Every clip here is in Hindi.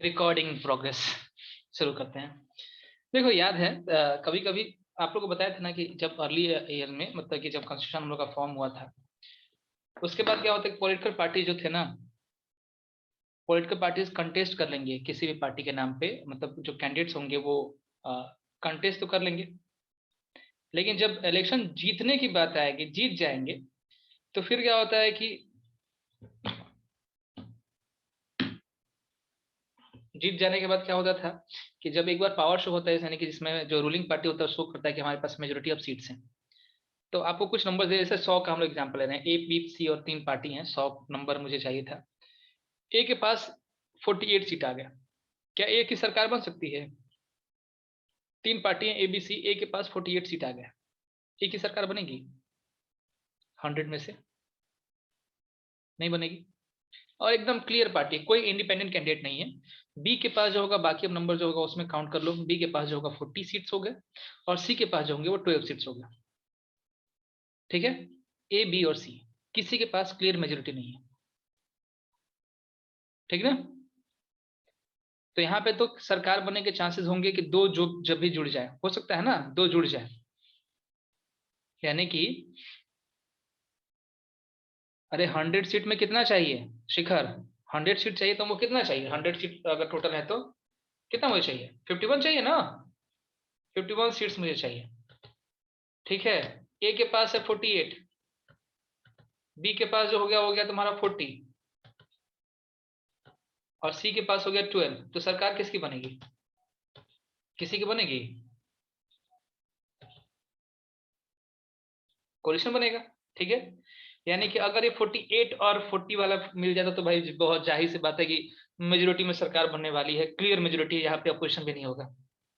रिकॉर्डिंग प्रोग्रेस शुरू करते हैं। देखो याद है कभी कभी आप लोगों को बताया था ना कि जब अर्ली ईयर में मतलब कि जब कॉन्स्टिट्यूशन हम लोग का फॉर्म हुआ था, उसके बाद क्या होता है, पॉलिटिकल पार्टी जो थे ना, पॉलिटिकल पार्टीज कंटेस्ट कर लेंगे किसी भी पार्टी के नाम पे, मतलब जो कैंडिडेट्स होंगे वो कंटेस्ट तो कर लेंगे, लेकिन जब इलेक्शन जीतने की बात आएगी, जीत जाएंगे, तो फिर क्या होता है कि जीत जाने के बाद क्या होता था कि जब एक बार पावर शो होता है, यानी कि जिसमें जो रूलिंग पार्टी होता है शो करता है कि हमारे पास मेजोरिटी ऑफ सीट्स हैं, तो आपको कुछ नंबर दे, जैसे 100 का हम लोग एग्जाम्पल ले रहे हैं, ए बी सी और 3 पार्टी हैं, 100 नंबर मुझे चाहिए था, ए के पास 48 सीट आ गया, क्या ए की सरकार बन सकती है? 3 पार्टियां ए बी सी, ए के पास 48 सीट आ गया, ए की सरकार बनेगी 100 में से? नहीं बनेगी। और एकदम क्लियर पार्टी, कोई इंडिपेंडेंट कैंडिडेट नहीं है, बी के पास जो होगा, बाकी अब नंबर जो होगा उसमें काउंट कर लो, बी के पास जो होगा 40 सीट्स हो गए, और सी के पास जो होंगे वो 12 सीट्स हो गए। ठीक है, ए बी और सी, किसी के पास क्लियर मेजोरिटी नहीं है। ठीक ना? तो यहाँ पे तो सरकार बनने के चांसेस होंगे कि दो जो जब भी जुड़ जाए, हो सकता है ना, दो जुड़ जाए, यानी कि अरे 100 सीट में कितना चाहिए शिखर? 100 सीट चाहिए तो वो कितना चाहिए, 100 सीट अगर टोटल है तो कितना मुझे चाहिए? 51 चाहिए ना, 51 सीट्स मुझे चाहिए। ठीक है, ए के पास है 48, बी के पास जो हो गया तुम्हारा 40, और सी के पास हो गया 12, तो सरकार किसकी बनेगी? किसी की बनेगी, कोलिशन बनेगा। ठीक है, यानी कि अगर ये 48 और 40 वाला मिल जाता तो भाई बहुत जाहिर सी बात है कि मेजोरिटी में सरकार बनने वाली है, क्लियर मेजोरिटी, यहाँ पे अपोजिशन भी नहीं होगा।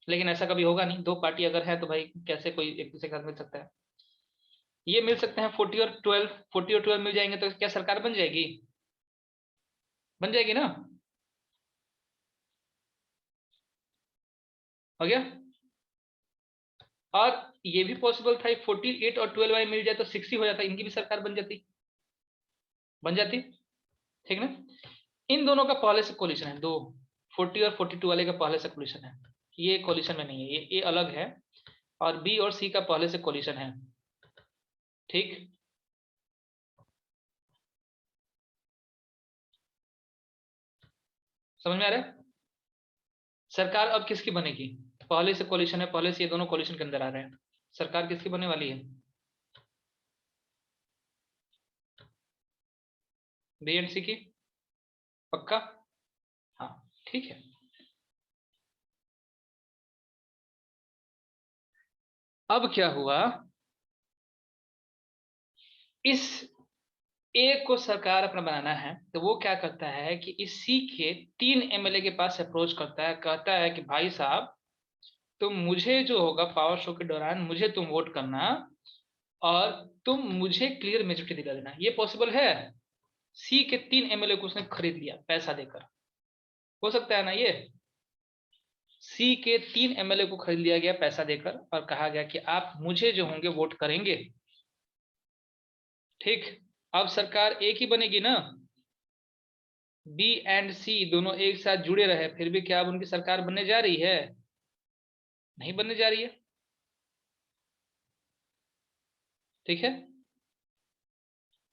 लेकिन ऐसा कभी होगा नहीं, दो पार्टी अगर है तो भाई कैसे कोई एक दूसरे के साथ मिल सकता है? ये मिल सकते हैं 40 और 12, 40 और 12 मिल जाएंगे तो क्या सरकार बन जाएगी? बन जाएगी ना? हो गया। और ये भी पॉसिबल था, 48 और 12 वाले मिल जाए तो 60 हो जाता, इनकी भी सरकार बन जाती, बन जाती। ठीक ना? इन दोनों का पहले से कोलिशन है, दो 40 और 42 वाले का पहले से कोलिशन है, ये कोलिशन में नहीं है, ये अलग है, और बी और सी का पहले से कोलिशन है। ठीक, समझ में आ रहा है? सरकार अब किसकी बनेगी? पहले से कोलिशन है, पहले से ये दोनों कोलिशन के अंदर आ रहे हैं, सरकार किसकी बनने वाली है? बी एंड सी की, पक्का? हाँ, ठीक है। अब क्या हुआ, इस ए को सरकार अपना बनाना है तो वो क्या करता है कि इसी के 3 एमएलए के पास अप्रोच करता है, कहता है कि भाई साहब, तुम मुझे जो होगा पावर शो के दौरान मुझे तुम वोट करना, और तुम मुझे क्लियर मेजोरिटी दिला देना। ये पॉसिबल है? सी के 3 एमएलए को उसने खरीद लिया पैसा देकर, हो सकता है ना ये? सी के 3 एमएलए को खरीद लिया गया पैसा देकर, और कहा गया कि आप मुझे जो होंगे वोट करेंगे। ठीक, अब सरकार एक ही बनेगी ना, बी एंड सी दोनों एक साथ जुड़े रहे, फिर भी क्या अब उनकी सरकार बनने जा रही है? नहीं बनने जा रही है। ठीक है,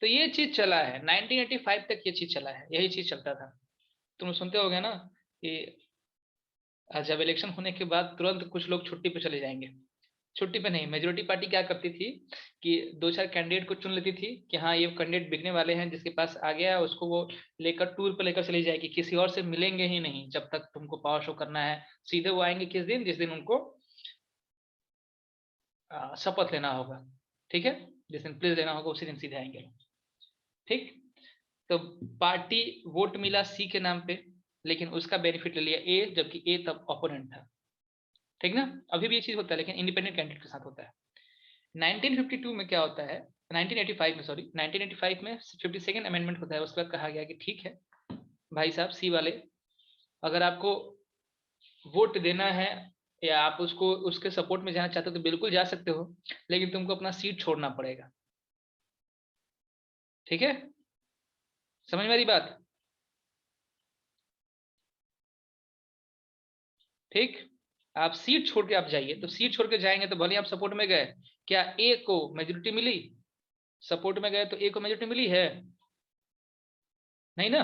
तो ये चीज चला है 1985 तक, ये चीज चला है, यही चीज चलता था। तुम सुनते होगे ना कि जब इलेक्शन होने के बाद तुरंत कुछ लोग छुट्टी पे चले जाएंगे। छुट्टी पे नहीं, मेजोरिटी पार्टी क्या करती थी कि दो चार कैंडिडेट को चुन लेती थी कि हाँ ये कैंडिडेट बिकने वाले हैं, जिसके पास आ गया उसको वो लेकर टूर पे लेकर चली जाएगी, किसी और से मिलेंगे ही नहीं जब तक तुमको पावर शो करना है। सीधे वो आएंगे किस दिन, जिस दिन उनको शपथ लेना होगा। ठीक है, जिस दिन प्लीज लेना होगा उसी दिन सीधे आएंगे। ठीक, तो पार्टी वोट मिला सी के नाम पे, लेकिन उसका बेनिफिट ले लिया ए, जबकि ए तब ओपोनेंट था। ठीक ना? अभी भी ये चीज होता है लेकिन इंडिपेंडेंट कैंडिडेट के साथ होता है। 1952 में क्या होता है, 1985 में, सॉरी 1985 में 52nd अमेंडमेंट होता है। उसके बाद कहा गया कि ठीक है भाई साहब, सी वाले, अगर आपको वोट देना है या आप उसको उसके सपोर्ट में जाना चाहते हो तो बिल्कुल जा सकते हो, लेकिन तुमको अपना सीट छोड़ना पड़ेगा। ठीक है, समझ में आ रही बात? ठीक, आप सीट छोड़ के आप जाइए, तो सीट छोड़ के जाएंगे तो भले आप सपोर्ट में गए, क्या ए को मेजोरिटी मिली? सपोर्ट में गए तो ए को मेजोरिटी मिली है? नहीं ना।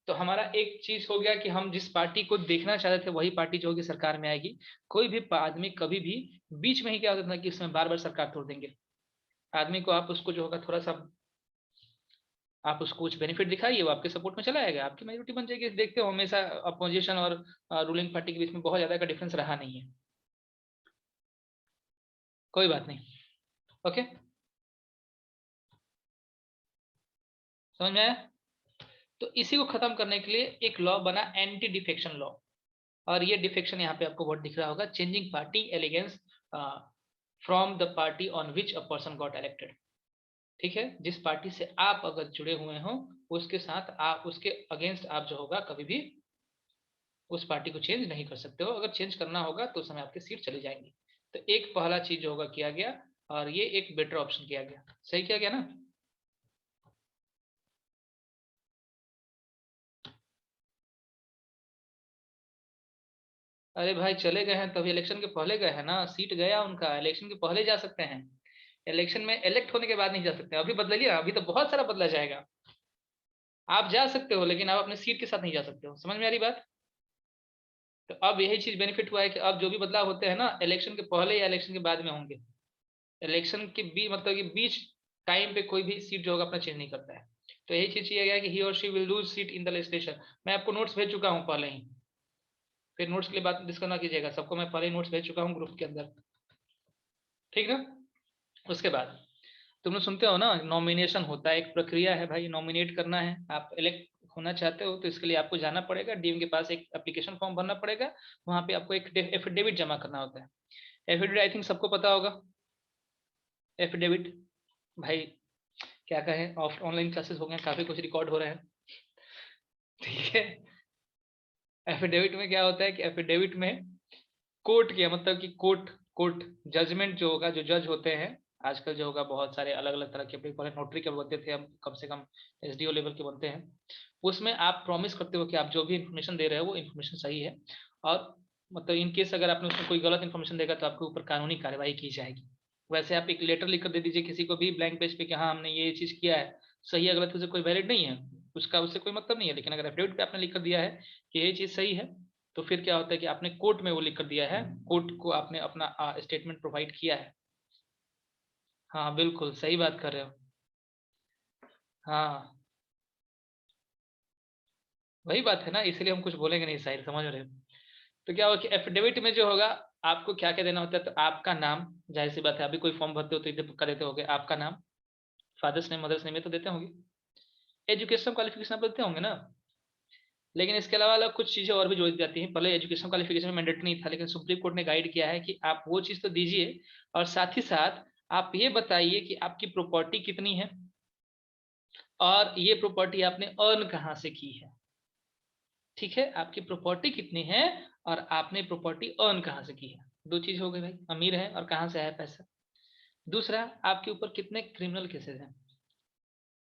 तो हमारा एक चीज हो गया कि हम जिस पार्टी को देखना चाहते थे वही पार्टी जो होगी सरकार में आएगी। कोई भी आदमी कभी भी बीच में ही क्या होता था कि इसमें बार बार सरकार तोड़ देंगे। आदमी को आप उसको जो होगा थोड़ा सा आप उसको कुछ बेनिफिट दिखाइए, वो आपके सपोर्ट में चला आएगा, आपकी मेजोरिटी बन जाएगी। देखते हो हमेशा अपोजिशन और रूलिंग पार्टी के बीच में बहुत ज्यादा का डिफरेंस रहा नहीं है। कोई बात नहीं, ओके, समझ में आया? तो इसी को खत्म करने के लिए एक लॉ बना, एंटी डिफेक्शन लॉ। और ये डिफेक्शन यहाँ पे आपको वर्ड दिख रहा होगा, changing party allegiance from the party on which a person got elected. ठीक है, जिस पार्टी से आप अगर जुड़े हुए हो उसके साथ आप उसके अगेंस्ट आप जो होगा कभी भी उस पार्टी को चेंज नहीं कर सकते हो। अगर चेंज करना होगा तो उस समय आपकी सीट चली जाएंगी। तो एक पहला चीज जो होगा किया गया, और ये एक बेटर ऑप्शन किया गया। सही किया गया ना? अरे भाई चले गए हैं तभी, इलेक्शन के पहले गए हैं ना, सीट गया उनका, इलेक्शन के पहले जा सकते हैं। इलेक्शन में इलेक्ट होने के बाद नहीं जा सकते। अभी बदलिए, अभी तो बहुत सारा बदला जाएगा। आप जा सकते हो लेकिन आप अपने सीट के साथ नहीं जा सकते हो। समझ में आ रही बात? तो अब यही चीज बेनिफिट हुआ है कि अब जो भी बदलाव होते हैं ना, इलेक्शन के पहले या इलेक्शन के बाद में होंगे। इलेक्शन के मतलब कि बीच टाइम पे कोई भी सीट जो होगा अपना चेंज नहीं करता है। तो यही चीज किया गया है कि ही और she will lose seat in the legislation. मैं आपको नोट्स भेज चुका हूँ पहले ही, फिर नोट्स के लिए बात डिस्कस ना कीजिएगा, सबको मैं पहले ही नोट्स भेज चुका हूँ ग्रुप के अंदर। ठीक ना? उसके बाद तुम लोग सुनते हो ना, नॉमिनेशन होता है, एक प्रक्रिया है भाई, नॉमिनेट करना है। आप इलेक्ट होना चाहते हो तो इसके लिए आपको जाना पड़ेगा डीएम के पास, एक एप्लीकेशन फॉर्म भरना पड़ेगा। वहां पे आपको एक एफिडेविट जमा करना होता है। एफिडेविट आई थिंक सबको पता होगा। एफिडेविट भाई क्या कहें, ऑफ ऑनलाइन क्लासेस हो गए, काफी कुछ रिकॉर्ड हो रहे हैं। ठीक है, एफिडेविट में क्या होता है कि एफिडेविट में कोर्ट किया मतलब कि कोर्ट जजमेंट जो होगा, जो जज होते हैं आजकल जो होगा, बहुत सारे अलग अलग तरह के, पहले नोटरी के बनते थे, हम कम से कम एसडीओ लेवल के बनते हैं। उसमें आप प्रॉमिस करते हो कि आप जो भी इन्फॉर्मेशन दे रहे हो वो इन्फॉर्मेशन सही है, और मतलब इन केस अगर आपने उसमें कोई गलत इन्फॉर्मेशन देगा तो आपके ऊपर कानूनी कार्रवाई की जाएगी। वैसे आप एक लेटर लिख कर दे दीजिए किसी को भी ब्लैंक पेज पे कि हाँ हमने ये चीज किया है, सही है गलत उसे कोई वैलिड नहीं है, उसका उससे कोई मतलब नहीं है। लेकिन अगर एफिडेविट पे आपने लिख कर दिया है कि ये चीज सही है, तो फिर क्या होता है कि आपने कोर्ट में वो लिख कर दिया है, कोर्ट को आपने अपना स्टेटमेंट प्रोवाइड किया है। हाँ बिल्कुल सही बात कर रहे हो। हाँ वही बात है ना, इसलिए हम कुछ बोलेंगे नहीं, शायद समझ रहे हो। तो क्या होगा कि एफिडेविट में जो होगा आपको क्या क्या देना होता है, तो आपका नाम, जाहिर सी बात है, अभी कोई फॉर्म भरते हो तो इधर पक्का देते होगे आपका नाम, फादर्स नेम मदर्स नेम ये तो देते होंगे, एजुकेशन क्वालिफिकेशन आप देते होंगे ना। लेकिन इसके अलावा अलग कुछ चीजें और भी जोड़ दी जाती हैं। पहले एजुकेशन क्वालिफिकेशन में मैंडेटरी नहीं था, लेकिन सुप्रीम कोर्ट ने गाइड किया है कि आप वो चीज तो दीजिए, और साथ ही साथ आप ये बताइए कि आपकी प्रॉपर्टी कितनी है, और ये प्रॉपर्टी आपने अर्न कहाँ से की है। ठीक है, आपकी प्रॉपर्टी कितनी है और आपने प्रॉपर्टी अर्न कहाँ से की है, दो चीज हो गई भाई, अमीर है और कहाँ से आया पैसा। दूसरा, आपके ऊपर कितने क्रिमिनल केसेस हैं,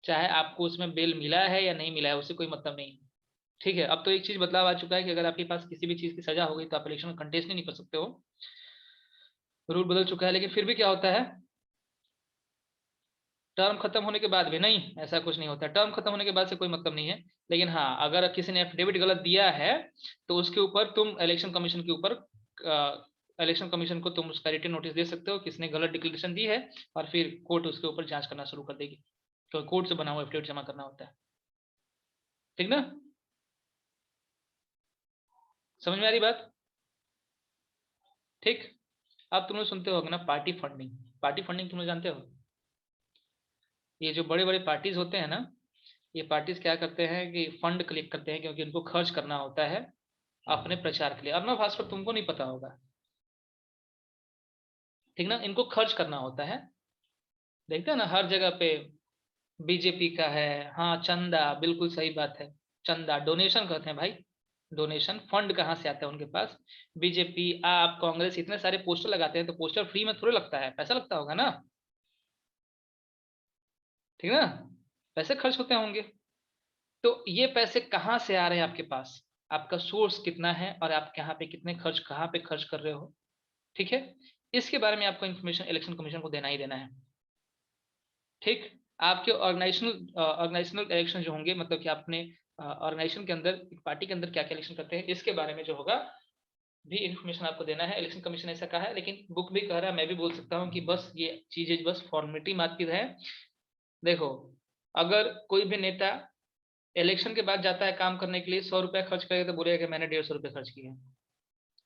चाहे आपको उसमें बेल मिला है या नहीं मिला है उससे कोई मतलब नहीं। ठीक है, अब तो एक चीज बदलाव आ चुका है कि अगर आपके पास किसी भी चीज की सजा हो गई तो आप इलेक्शन में कंटेस्ट नहीं कर सकते हो, रूल बदल चुका है। लेकिन फिर भी क्या होता है, टर्म खत्म होने के बाद भी नहीं, ऐसा कुछ नहीं होता, टर्म खत्म होने के बाद से कोई मतलब नहीं है। लेकिन हाँ, अगर किसी ने एफिडेविट गलत दिया है तो उसके ऊपर तुम इलेक्शन कमीशन के ऊपर, इलेक्शन कमीशन को तुम उसका रिटन नोटिस दे सकते हो किसने गलत डिक्लेरेशन दी है, और फिर कोर्ट उसके ऊपर जांच करना शुरू कर देगी। तो कोर्ट से बना हुआ एफिडेविट जमा करना होता है। ठीक ना? समझ में आ रही बात? ठीक। अब तुम लोग सुनते हो ना पार्टी फंडिंग। पार्टी फंडिंग तुम लोग जानते हो? ये जो बड़े बड़े पार्टीज होते हैं ना, ये पार्टीज क्या करते हैं कि फंड कलेक्ट करते हैं, क्योंकि उनको खर्च करना होता है अपने प्रचार के लिए। अब ना भास्कर तुमको नहीं पता होगा, ठीक ना, इनको खर्च करना होता है। देखते हैं ना हर जगह पे बीजेपी का है, हाँ चंदा, बिल्कुल सही बात है, चंदा डोनेशन कहते हैं भाई। डोनेशन फंड कहाँ से आता है उनके पास? बीजेपी, आप, कांग्रेस इतने सारे पोस्टर लगाते हैं, तो पोस्टर फ्री में थोड़े लगता है, पैसा लगता होगा ना। ठीक ना, पैसे खर्च होते होंगे। तो ये पैसे कहाँ से आ रहे हैं आपके पास? आपका सोर्स कितना है और आप यहाँ पे कितने खर्च कहाँ पे खर्च कर रहे हो, ठीक है। इसके बारे में आपको इन्फॉर्मेशन इलेक्शन कमीशन को देना ही देना है, ठीक। आपके ऑर्गेनाइजेशनल इलेक्शन जो होंगे, मतलब कि आपने ऑर्गेनाइजेशन के अंदर पार्टी के अंदर क्या क्या इलेक्शन करते हैं, इसके बारे में जो होगा भी इन्फॉर्मेशन आपको देना है। इलेक्शन कमीशन ऐसा कहा है, लेकिन बुक भी कह रहा है, मैं भी बोल सकता हूँ कि बस ये चीजें बस फॉर्मेलिटी मात्र है। देखो, अगर कोई भी नेता इलेक्शन के बाद जाता है काम करने के लिए, 100 रुपया खर्च करेगा तो बोलेगा कि मैंने 150 रुपये खर्च किए हैं,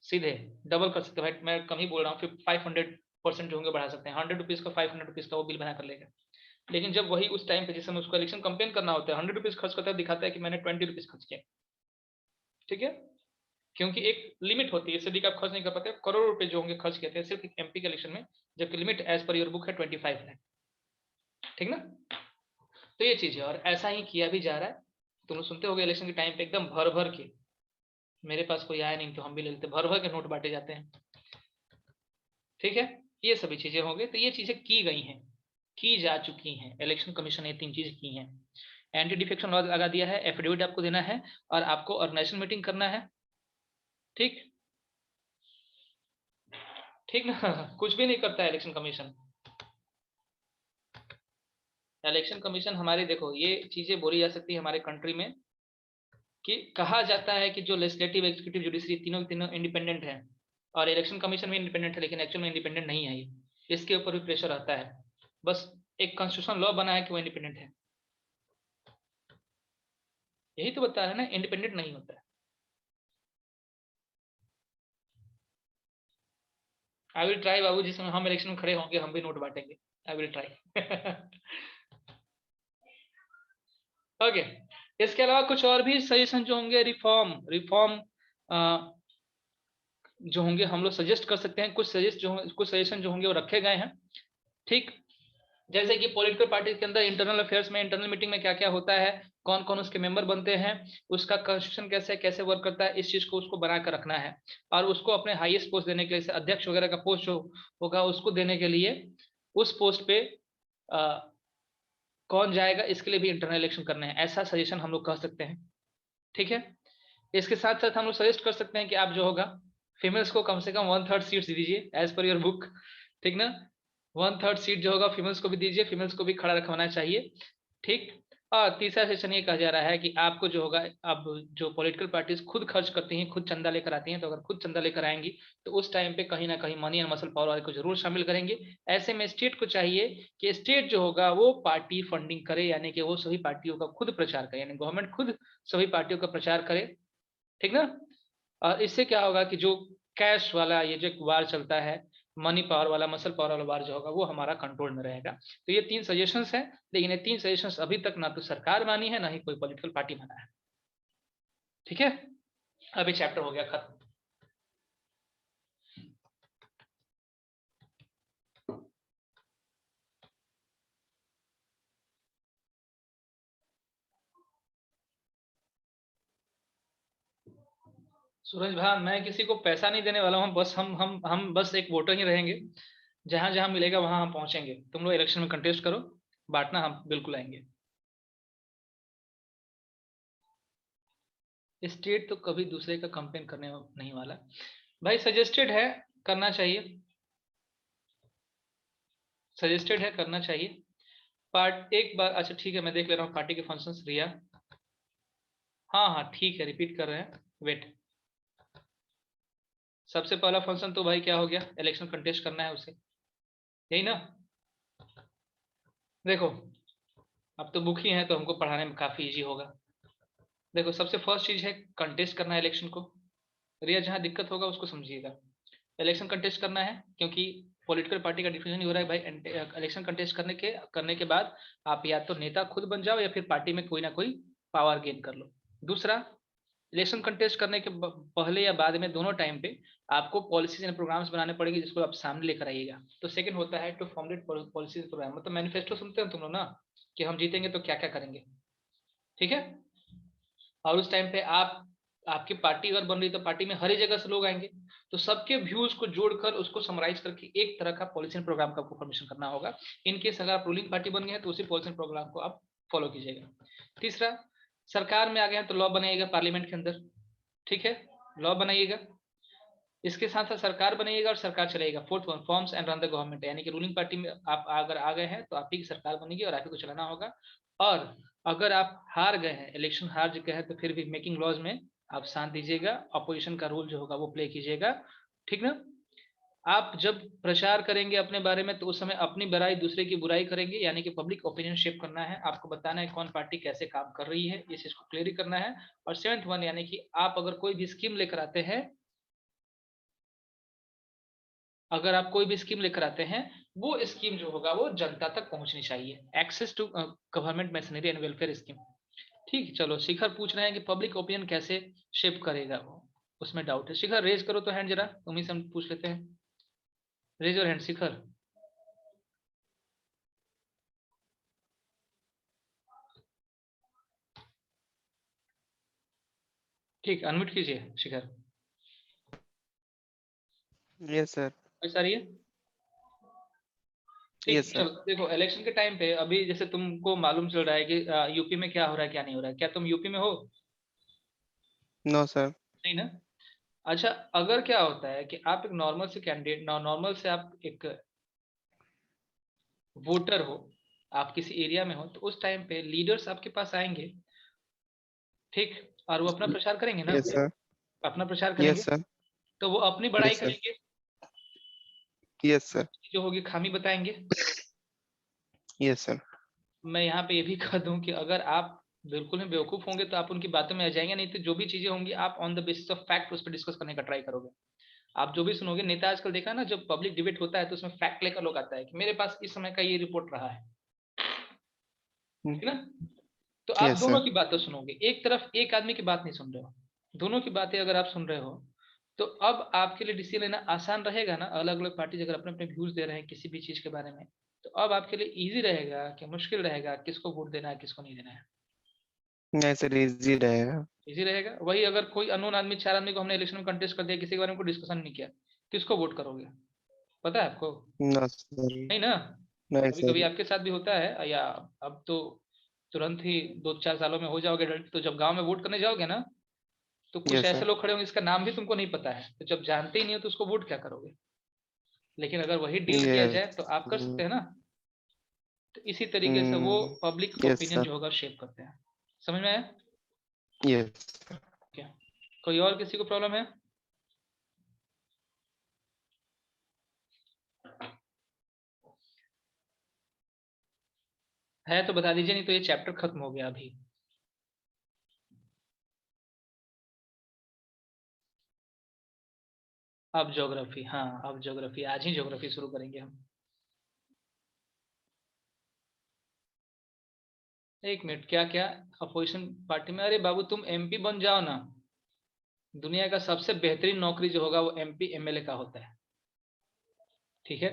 सीधे डबल कर सकते हैं भाई, मैं कम ही बोल रहा हूँ, फिर 500% जो होंगे बढ़ा सकते हैं, 100 रुपीज का 500 रुपीज का वो बिल बना कर लेगा। लेकिन जब वही उस टाइम पे जिस समय उसको इलेक्शन कंपेन करना होता है, 100 रुपीज खर्च करता है, दिखाता है कि मैंने 20 रुपीज खर्च किया, ठीक है। क्योंकि एक लिमिट होती है, इससे अधिक आप खर्च नहीं कर पाते, करोड़ रुपए जो होंगे खर्च किए थे सिर्फ एमपी के इलेक्शन में, जबकि लिमिट एज पर योर बुक है 25 है, ठीक ना। तो ये चीज है, और ऐसा ही किया भी जा रहा है। तुम लोग सुनते होगे इलेक्शन के टाइम पे एकदम भर भर के, मेरे पास कोई आया नहीं तो हम भी ले लेते, भर भर के नोट बांटे जाते हैं, ठीक है। ये सभी चीजें हो गई, तो ये चीजें की गई हैं, की जा चुकी हैं, इलेक्शन कमीशन ने 3 चीज की हैं। एंटी डिफेक्शन लॉ लगा दिया है, एफिडेविट आपको देना है, और आपको ऑर्गेनाइजेशन मीटिंग करना है, ठीक, ठीक ना। कुछ भी नहीं करता है इलेक्शन कमीशन। इलेक्शन कमीशन हमारे, देखो ये चीजें बोली जा सकती है हमारे कंट्री में कि कहा जाता है कि जो लेजिस्लेटिव, एग्जीक्यूटिव, जुडिशरी तीनों के तीनों इंडिपेंडेंट हैं, और इलेक्शन कमीशन भी इंडिपेंडेंट है, लेकिन एक्चुअल में इंडिपेंडेंट नहीं है ये, इसके ऊपर भी प्रेशर आता है। बस एक कॉन्स्टिट्यूशन लॉ बना है कि वो इंडिपेंडेंट है, यही तो बता रहे हैं ना, इंडिपेंडेंट नहीं होता है। आई विल ट्राई बाबू, जिसमें हम इलेक्शन में खड़े होंगे हम भी नोट बांटेंगे, आई विल ट्राई। ओके, इसके अलावा कुछ और भी सजेशन जो होंगे, रिफॉर्म रिफॉर्म जो होंगे हम लोग सजेस्ट कर सकते हैं, कुछ सजेशन जो होंगे वो रखे गए हैं, ठीक। जैसे कि पॉलिटिकल पार्टी के अंदर इंटरनल अफेयर्स में, इंटरनल मीटिंग में क्या क्या होता है, कौन कौन उसके मेंबर बनते हैं, उसका कॉन्स्टिट्यूशन कैसे कैसे वर्क करता है, इस चीज को उसको बना कर रखना है। और उसको अपने हाईएस्ट पोस्ट देने के लिए, अध्यक्ष वगैरह का पोस्ट जो होगा उसको देने के लिए, उस पोस्ट पे कौन जाएगा, इसके लिए भी इंटरनल इलेक्शन करने हैं, ऐसा सजेशन हम लोग कह सकते हैं, ठीक है। इसके साथ साथ हम लोग सजेस्ट कर सकते हैं कि आप जो होगा फीमेल्स को कम से कम 1/3 सीट्स दीजिए एज पर योर बुक, ठीक ना। 1/3 सीट जो होगा फीमेल्स को भी दीजिए, फीमेल्स को भी खड़ा रखवाना चाहिए, ठीक। और तीसरा सेशन ये कहा जा रहा है कि आपको जो होगा, अब जो पॉलिटिकल पार्टीज खुद खर्च करती हैं, खुद चंदा लेकर आती हैं, तो अगर खुद चंदा लेकर आएंगी तो उस टाइम पे कहीं ना कहीं मनी एंड मसल पावर वाले को जरूर शामिल करेंगे। ऐसे में स्टेट को चाहिए कि स्टेट जो होगा वो पार्टी फंडिंग करे, यानी कि वो सभी पार्टियों का खुद प्रचार करे, यानी गवर्नमेंट खुद सभी पार्टियों का प्रचार करे, ठीक ना। और इससे क्या होगा कि जो कैश वाला ये जो वार चलता है, मनी पावर वाला, मसल पावर वाला वार जो होगा वो हमारा कंट्रोल में रहेगा। तो ये 3 सजेशंस हैं, लेकिन ये 3 सजेशंस अभी तक ना तो सरकार मानी है, ना ही कोई पॉलिटिकल पार्टी माना है, ठीक है। अभी चैप्टर हो गया खत्म। सूरज भाई, मैं किसी को पैसा नहीं देने वाला हूँ, बस हम बस एक वोटर ही रहेंगे, जहां जहां मिलेगा वहां हम पहुंचेंगे। तुम लोग इलेक्शन में कंटेस्ट करो, बांटना हम बिल्कुल आएंगे। स्टेट तो कभी दूसरे का कंपेन करने नहीं वाला भाई, सजेस्टेड है, करना चाहिए, सजेस्टेड है, करना चाहिए। पार्ट एक बार, अच्छा ठीक है, मैं देख ले रहा हूँ पार्टी के फंक्शंस, रिया, हाँ हाँ ठीक है, रिपीट कर रहे हैं, वेट। सबसे पहला फंक्शन तो भाई क्या हो गया, इलेक्शन कंटेस्ट करना है उसे, यही ना। देखो, अब तो बुक ही है तो हमको पढ़ाने में काफी इजी होगा। देखो, सबसे फर्स्ट चीज है कंटेस्ट करना है इलेक्शन को। रिया, जहाँ दिक्कत होगा उसको समझिएगा। इलेक्शन कंटेस्ट करना है क्योंकि पॉलिटिकल पार्टी का डिफिनेशन हो रहा है भाई, इलेक्शन कंटेस्ट करने के बाद आप या तो नेता खुद बन जाओ या फिर पार्टी में कोई ना कोई पावर गेन कर लो। दूसरा, इलेक्शन कंटेस्ट करने के पहले या बाद में, दोनों टाइम पे आपको पॉलिसीज एंड प्रोग्राम्स बनाने पड़ेंगे, जिसको आप सामने लेकर आइएगा। तो सेकंड होता है टू फॉर्मुलेट पॉलिसीज प्रोग्राम, मतलब मैनिफेस्टो सुनते हैं तुम लोग ना, कि हम जीतेंगे तो क्या क्या करेंगे, ठीक है। और उस टाइम पे आपकी पार्टी अगर बन रही तो पार्टी में हर एक जगह से लोग आएंगे, तो सबके व्यूज को जोड़कर उसको समराइज करके एक तरह का पॉलिसी प्रोग्राम का आपको फॉर्मेशन करना होगा। इन केस अगर आप रूलिंग पार्टी बन गए हैं तो उसी पॉलिसी प्रोग्राम को आप फॉलो कीजिएगा। तीसरा, सरकार में आ गए हैं तो लॉ बनेगा पार्लियामेंट के अंदर, ठीक है, लॉ बनाइएगा, इसके साथ साथ सरकार बनेगा और सरकार चलेगा। Fourth one, forms and run the government, यानी कि रूलिंग पार्टी में आप अगर आ गए हैं तो आप ही की सरकार बनेगी और आप ही को चलाना होगा। और अगर आप हार गए हैं, इलेक्शन हार चुके हैं, तो फिर भी मेकिंग लॉज में आप साथ दीजिएगा, अपोजिशन का रोल जो होगा वो प्ले कीजिएगा, ठीक ना। आप जब प्रचार करेंगे अपने बारे में तो उस समय अपनी बुराई दूसरे की बुराई करेंगे, यानी कि पब्लिक ओपिनियन शेप करना है, आपको बताना है कौन पार्टी कैसे काम कर रही है, इस चीज को क्लियर करना है। और सेवेंथ वन, यानी कि आप अगर कोई भी स्कीम लेकर आते हैं, अगर आप कोई भी स्कीम लेकर आते हैं, वो स्कीम जो होगा वो जनता तक पहुंचनी चाहिए, access to government machinery and welfare scheme. ठीक, चलो शिखर पूछ रहे हैं कि पब्लिक ओपिनियन कैसे शेप करेगा वो, उसमें डाउट है। शिखर रेज करो तो हैंड, जरा तुम ही से हम पूछ लेते हैं। Raise your hand Shikhar. ठीक, अनम्यूट कीजिए शिखर। Yes sir. वॉइस आ रही है? ठीक, यस सर। चलो देखो, इलेक्शन के टाइम पे अभी जैसे तुमको मालूम चल रहा है कि यूपी में क्या हो रहा है क्या नहीं हो रहा है, क्या तुम यूपी में हो? No sir. नहीं ना। अच्छा, अगर क्या होता है कि आप एक नॉर्मल से कैंडिडेट, नॉर्मल से आप एक वोटर हो, आप किसी एरिया में हो, तो उस टाइम पे लीडर्स आपके पास आएंगे, ठीक, और वो अपना प्रचार करेंगे ना, यस सर। अपना प्रचार यस करेंगे, सर। तो वो अपनी बड़ाई यस सर। करेंगे, यस सर। जो होगी खामी बताएंगे। Yes sir. मैं यहाँ पे ये भी कह दूं कि अगर आप बिल्कुल ही बेवकूफ होंगे तो आप उनकी बातों में आ जाएंगे, नहीं तो जो भी चीजें होंगी आप on the basis of fact उस पर डिस्कस करने का ट्राई करोगे। आप जो भी सुनोगे, नेता आजकल देखा ना, जब पब्लिक डिबेट होता है तो उसमें फैक्ट लेकर लोग आता है कि मेरे पास इस समय का ये रिपोर्ट रहा है, ठीक है ना। तो आप यस दोनों सर। की बातें सुनोगे, एक तरफ एक आदमी की बात नहीं सुन रहे हो, दोनों की बातें अगर आप सुन रहे हो, तो अब आपके लिए डिसीजन लेना आसान रहेगा ना। अलग अलग पार्टी अगर अपने अपने व्यूज दे रहे हैं किसी भी चीज के बारे में, तो अब आपके लिए इजी रहेगा कि मुश्किल रहेगा, किसको वोट देना है किसको नहीं देना है। नहीं सर, इजी रहेगा। इजी रहेगा। वही अगर कोई अननोन आदमी, चार आदमी को हमने इलेक्शन में कंटेस्ट कर दिया, किसी के बारे में कोई डिस्कशन नहीं किया, किसको वोट करोगे? पता है आपको? No sir. नहीं ना। नहीं कभी कभी सर। आपके साथ भी होता है, या अब तो तुरंत ही 2-4 सालों में हो जाओगे adult, तो जब गांव में वोट करने जाओगे ना, तो कुछ यस ऐसे सर। लोग खड़े होंगे जिसका नाम भी तुमको नहीं पता है, तो जब जानते ही नहीं हो तो उसको वोट क्या करोगे? लेकिन अगर वही डील किया जाए यस। तो आप कर सकते हैं ना। तो इसी तरीके से वो पब्लिक यस ओपिनियन सर। जो होगा शेप करते हैं। समझ में आया यस। क्या? कोई और किसी को प्रॉब्लम है? है तो बता दीजिए, नहीं तो ये चैप्टर खत्म हो गया अभी। अब ज्योग्राफी, हाँ अब ज्योग्राफी, आज ही ज्योग्राफी शुरू करेंगे हम। एक मिनट, क्या क्या अपोजिशन पार्टी में? अरे बाबू तुम एमपी बन जाओ ना, दुनिया का सबसे बेहतरीन नौकरी जो होगा वो एमपी एमएलए का होता है, ठीक है।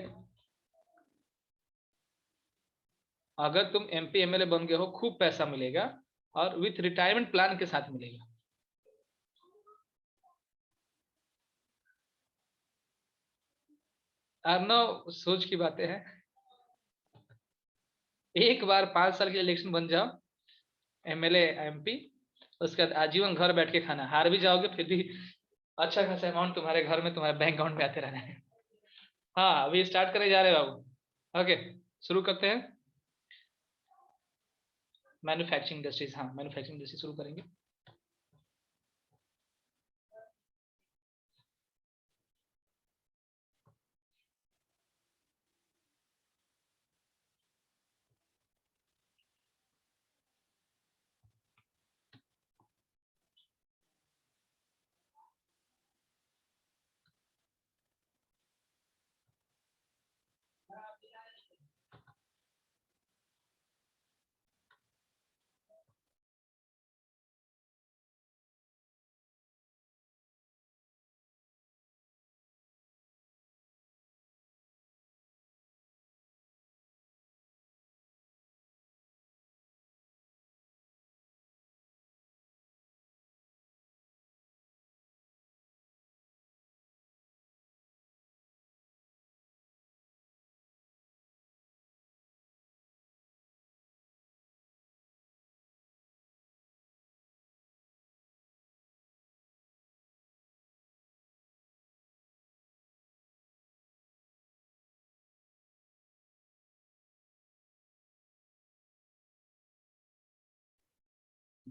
अगर तुम एमपी एमएलए बन गए हो, खूब पैसा मिलेगा, और विथ रिटायरमेंट प्लान के साथ मिलेगा। अर्नव, सोच की बातें हैं। एक बार 5 साल के इलेक्शन बन जाओ, एमएलए एमपी, उसके बाद आजीवन घर बैठ के खाना, हार भी जाओगे फिर भी अच्छा खासा अमाउंट तुम्हारे घर में, तुम्हारे बैंक अकाउंट में आते रहना है। हाँ, अभी स्टार्ट करने जा रहे हैं बाबू। ओके, शुरू करते हैं। मैन्युफैक्चरिंग इंडस्ट्रीज, हाँ मैन्युफैक्चरिंग इंडस्ट्री शुरू करेंगे।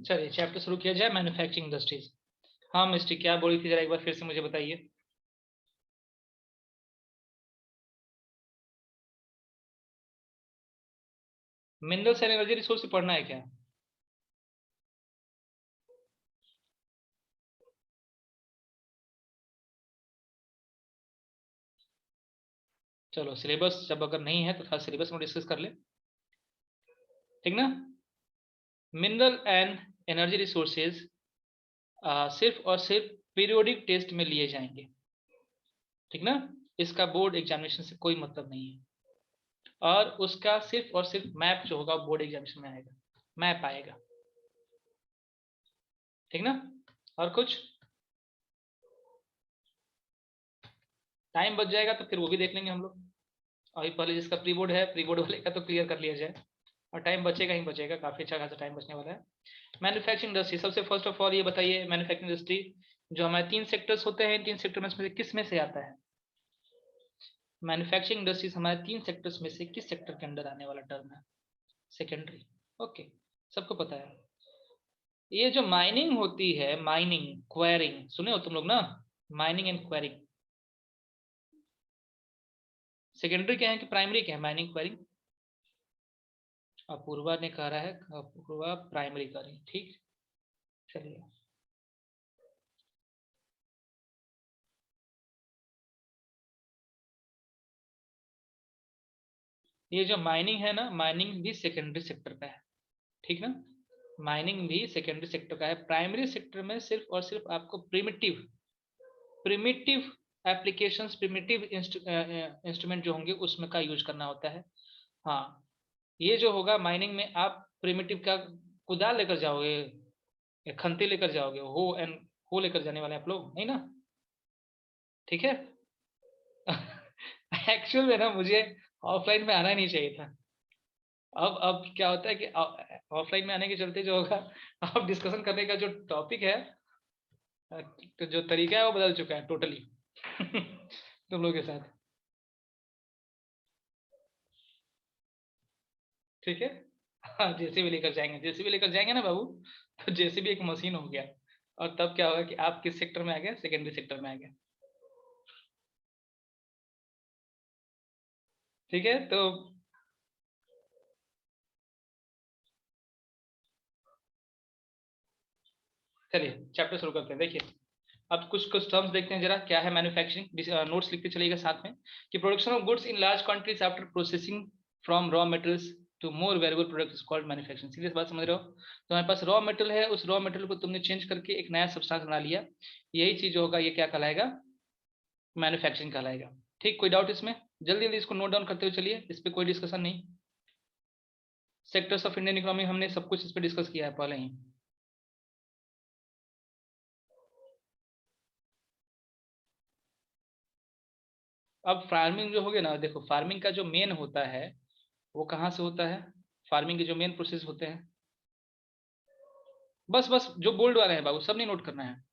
चलिए चैप्टर शुरू किया जाए, मैन्युफैक्चरिंग इंडस्ट्रीज। हाँ मिस्टी, क्या बोली थी जरा एक बार फिर से मुझे बताइए। मिनरल्स एंड एनर्जी रिसोर्स पढ़ना है क्या? चलो सिलेबस जब अगर नहीं है तो थोड़ा सिलेबस में डिस्कस कर ले, ठीक ना। मिनरल एंड एनर्जी रिसोर्सेज सिर्फ और सिर्फ पीरियोडिक टेस्ट में लिए जाएंगे, ठीक ना। इसका बोर्ड एग्जामिनेशन से कोई मतलब नहीं है, और उसका सिर्फ और सिर्फ मैप जो होगा बोर्ड एग्जामिनेशन में आएगा, मैप आएगा, ठीक ना। और कुछ टाइम बच जाएगा तो फिर वो भी देख लेंगे हम लोग। अभी पहले जिसका प्री बोर्ड है, प्री बोर्ड वाले का तो क्लियर कर लिया जाए, और टाइम बचेगा ही बचेगा, काफी अच्छा खासा टाइम बचने वाला है। मैन्युफैक्चरिंग इंडस्ट्री, सबसे फर्स्ट ऑफ ऑल ये बताइए, मैन्युफैक्चरिंग इंडस्ट्री जो हमारे 3 सेक्टर्स होते हैं, 3 सेक्टर में से किस में से आता है? मैन्युफैक्चरिंग इंडस्ट्रीज हमारे 3 सेक्टर्स में से किस सेक्टर के अंडर आने वाला टर्म है? सेकेंडरी। ओके, सबको पता है। ये जो माइनिंग होती है, माइनिंग क्वेरिंग, सुने हो तुम लोग ना, माइनिंग एंड क्वेरिंग, सेकेंडरी क्या है कि प्राइमरी क्या है? Mining quarrying. अपूर्वा ने कह रहा है, अपूर्वा प्राइमरी कर रही, ठीक। चलिए, ये जो माइनिंग है ना, माइनिंग भी सेकेंडरी सेक्टर का है, ठीक ना। माइनिंग भी सेकेंडरी सेक्टर का है। प्राइमरी सेक्टर में सिर्फ और सिर्फ आपको primitive primitive applications, primitive instrument जो होंगे उसमें का यूज करना होता है। हाँ, ये जो होगा माइनिंग में, आप प्रिमिटिव का कुदाल लेकर जाओगे या खंती लेकर जाओगे, हो लेकर जाने वाले आप लोग नहीं ना, ठीक है। एक्चुअल में ना मुझे ऑफलाइन में आना ही नहीं चाहिए था। अब क्या होता है कि ऑफलाइन में आने के चलते जो होगा, अब डिस्कशन करने का जो टॉपिक है, तो जो तरीका है वो बदल चुका है टोटली। तुम लोगों के साथ, ठीक है। हाँ, जेसीबी लेकर जाएंगे, जेसीबी लेकर जाएंगे ना बाबू, तो जेसीबी एक मशीन हो गया, और तब क्या होगा कि आप किस सेक्टर में आ गए? सेकेंडरी सेक्टर में आ गए, ठीक है। तो चलिए चैप्टर शुरू करते हैं। देखिए, अब कुछ कुछ टर्म्स देखते हैं जरा, क्या है मैन्युफैक्चरिंग। नोट्स लिखते चलिएगा साथ में, कि production of goods in large quantities after processing from raw materials to more valuable product is called manufacturing. Serious बात समझ रहे हो? तो हमारे पास रॉ मटेरियल है, उस रॉ मटेरियल को तुमने चेंज करके एक नया सब्सटेंस बना लिया, यही चीज होगा, ये क्या कहलाएगा? मैन्युफैक्चरिंग कहलाएगा। ठीक, कोई डाउट इसमें? जल्दी जल्दी इसको नोट डाउन करते हुए चलिए, इस पर कोई डिस्कशन नहीं। सेक्टर्स ऑफ इंडियन इकोनॉमी हमने सब कुछ इस पर डिस्कस किया है पहले ही। अब फार्मिंग जो हो गया ना, देखो फार्मिंग का जो मेन होता है वो कहाँ से होता है? फार्मिंग के जो मेन प्रोसेस होते हैं, बस बस जो बोल्ड वाले हैं बाबू, सब नहीं नोट करना है।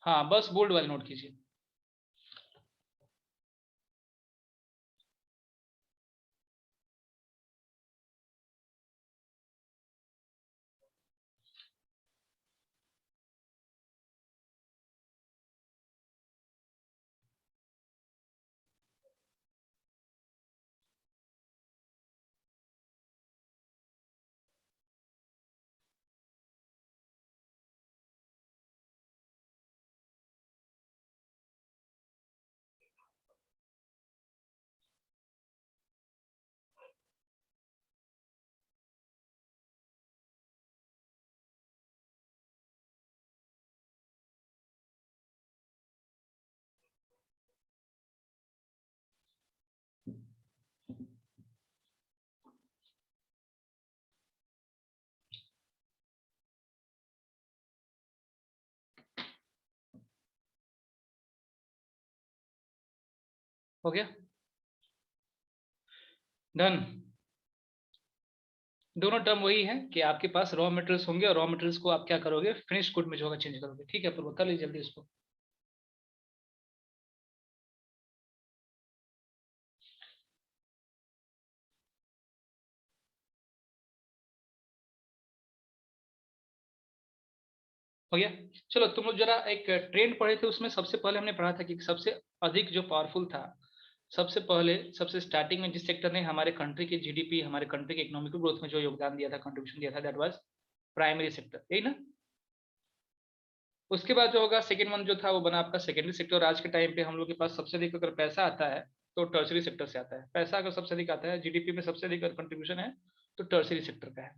हाँ, बस बोल्ड वाले नोट कीजिए। हो गया, डन। दोनों टर्म वही है कि आपके पास रॉ मटेरियल्स होंगे, और रॉ मटेरियल्स को आप क्या करोगे? फिनिश गुड में जो होगा चेंज करोगे, ठीक है। पूर्व कर लीजिए जल्दी उसको। हो गया। चलो तुम लोग जरा एक ट्रेंड पढ़े थे, उसमें सबसे पहले हमने पढ़ा था कि सबसे अधिक जो पावरफुल था, सबसे पहले सबसे स्टार्टिंग में जिस सेक्टर ने हमारे कंट्री की जीडीपी, हमारे कंट्री के इकोनॉमिक ग्रोथ में जो योगदान दिया था, कंट्रीब्यूशन दिया था, दैट वाज प्राइमरी सेक्टर, यही ना। उसके बाद जो होगा सेकंड वन जो था वो बना आपका सेकेंडरी सेक्टर। और आज के टाइम पे हम लोग के पास सबसे अधिक अगर पैसा आता है तो टर्सरी सेक्टर से आता है। पैसा अगर सबसे अधिक आता है, जीडीपी में सबसे अधिक कंट्रीब्यूशन है, तो टर्सरी सेक्टर का है।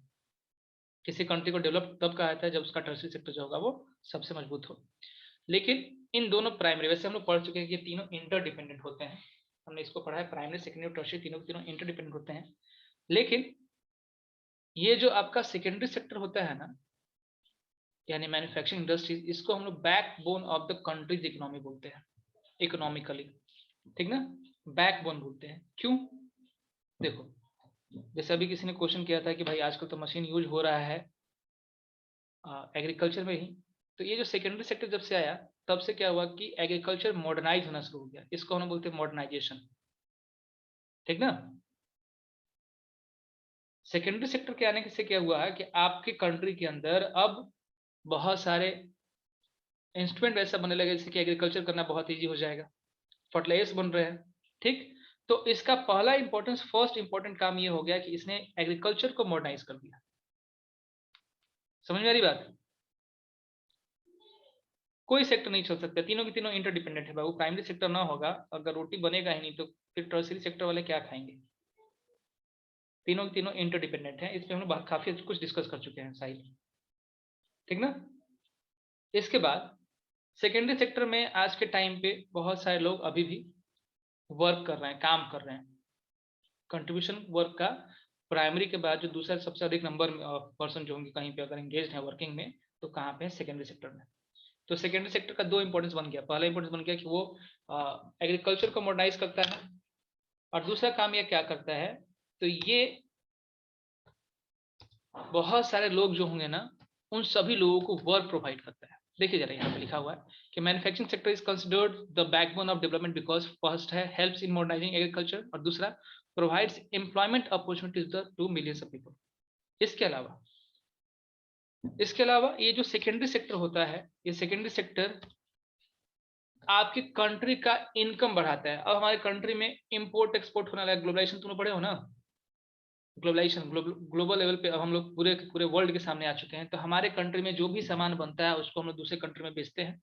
किसी कंट्री को डेवलप तब कहा जाता है जब उसका टर्सरी सेक्टर जो होगा वो सबसे मजबूत हो। लेकिन इन दोनों प्राइमरी, वैसे हम लोग पढ़ चुके हैं कि तीनों इंटरडिपेंडेंट होते हैं, हमने इसको पढ़ा है, प्राइमरी सेकेंडरी और टर्सरी तीनों तीनों इंटरडिपेंडेंट होते हैं। लेकिन ये जो आपका सेकेंडरी सेक्टर होता है ना, यानी मैन्युफैक्चरिंग इंडस्ट्रीज, इसको हम लोग backbone of the countries economy बोलते हैं, इकोनॉमिकली, ठीक ना। बैकबोन बोलते हैं, क्यों? देखो, जैसे अभी किसी ने क्वेश्चन किया था कि भाई आजकल तो मशीन यूज हो रहा है एग्रीकल्चर में ही, तो ये जो सेकेंडरी सेक्टर जब से आया तब से क्या हुआ कि एग्रीकल्चर मॉडर्नाइज होना शुरू हो गया। इसको हम बोलते हैं मॉडर्नाइजेशन, ठीक ना। सेकेंडरी सेक्टर के आने से क्या हुआ है कि आपकी कंट्री के अंदर अब बहुत सारे इंस्ट्रूमेंट ऐसा बनने लगे जैसे कि एग्रीकल्चर करना बहुत ईजी हो जाएगा, फर्टिलाइजर्स बन रहे हैं, ठीक। तो इसका पहला इंपॉर्टेंस, फर्स्ट इंपॉर्टेंट काम ये हो गया कि इसने एग्रीकल्चर को मॉडर्नाइज कर दिया। समझ में आ रही बात? कोई सेक्टर नहीं चल सकता, तीनों की तीनों इंटरडिपेंडेंट है बाबू। प्राइमरी सेक्टर ना होगा, अगर रोटी बनेगा ही नहीं तो फिर टर्सरी सेक्टर वाले क्या खाएंगे? तीनों की तीनों इंटरडिपेंडेंट है, इस पे हम लोग काफी कुछ डिस्कस कर चुके हैं साहिल, ठीक ना। इसके बाद सेकेंडरी सेक्टर में आज के टाइम पे बहुत सारे लोग अभी भी वर्क कर रहे हैं, काम कर रहे हैं। कंट्रीब्यूशन वर्क का प्राइमरी के बाद जो दूसरा सबसे अधिक नंबर पर्सन जो होंगे कहीं पे अगर एंगेज है वर्किंग में, तो कहाँ पे है? सेकेंडरी सेक्टर में। तो सेकेंडरी सेक्टर का दो इंपॉर्टेंस बन गया। पहला इंपॉर्टेंस बन गया कि वो एग्रीकल्चर को मॉडर्नाइज करता है, और दूसरा काम ये क्या करता है, तो ये बहुत सारे लोग जो होंगे ना, उन सभी लोगों को वर्क प्रोवाइड करता है। देखिए जरा यहाँ पे लिखा हुआ है कि manufacturing sector is considered the backbone of development because first है हेल्प्स इन मॉडर्नाइजिंग एग्रीकल्चर, और दूसरा provides employment opportunities to millions of people. इसके अलावा ये जो सेकेंडरी सेक्टर होता है, ये सेकेंडरी सेक्टर आपकी कंट्री का इनकम बढ़ाता है। अब हमारे कंट्री में इंपोर्ट एक्सपोर्ट होने लगा, ग्लोबलाइजेशन तुमने पढ़े हो ना, ग्लोबलाइजेशन, ग्लोबल लेवल पे अब हम लोग पूरे पूरे वर्ल्ड के सामने आ चुके हैं। तो हमारे कंट्री में जो भी सामान बनता है उसको हम लोग दूसरे कंट्री में बेचते हैं,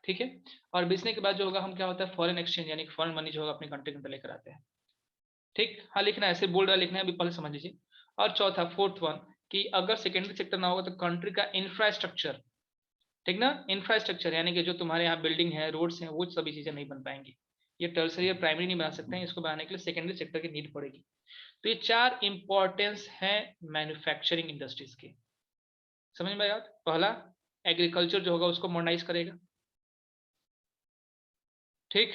ठीक है। और बेचने के बाद जो होगा, हम क्या होता है, फॉरेन एक्सचेंज यानी फॉरेन मनी जो होगा अपनी कंट्री के अंदर लेकर आते हैं, ठीक। हाँ लिखना है, ऐसे बोल रहा लिखना है, अभी पहले समझ लीजिए। और चौथा, फोर्थ वन, कि अगर सेकेंडरी सेक्टर ना होगा तो कंट्री का इंफ्रास्ट्रक्चर, ठीक ना, इंफ्रास्ट्रक्चर यानी कि जो तुम्हारे यहाँ बिल्डिंग है, रोड्स हैं, वो सभी चीजें नहीं बन पाएंगी। ये टर्सरी और प्राइमरी नहीं बना सकते हैं, इसको बनाने के लिए सेकेंडरी सेक्टर की नीड पड़ेगी। तो ये चार इंपॉर्टेंस हैं मैन्युफैक्चरिंग इंडस्ट्रीज के। समझ में आया? पहला, एग्रीकल्चर जो होगा उसको मॉडर्नाइज करेगा, ठीक।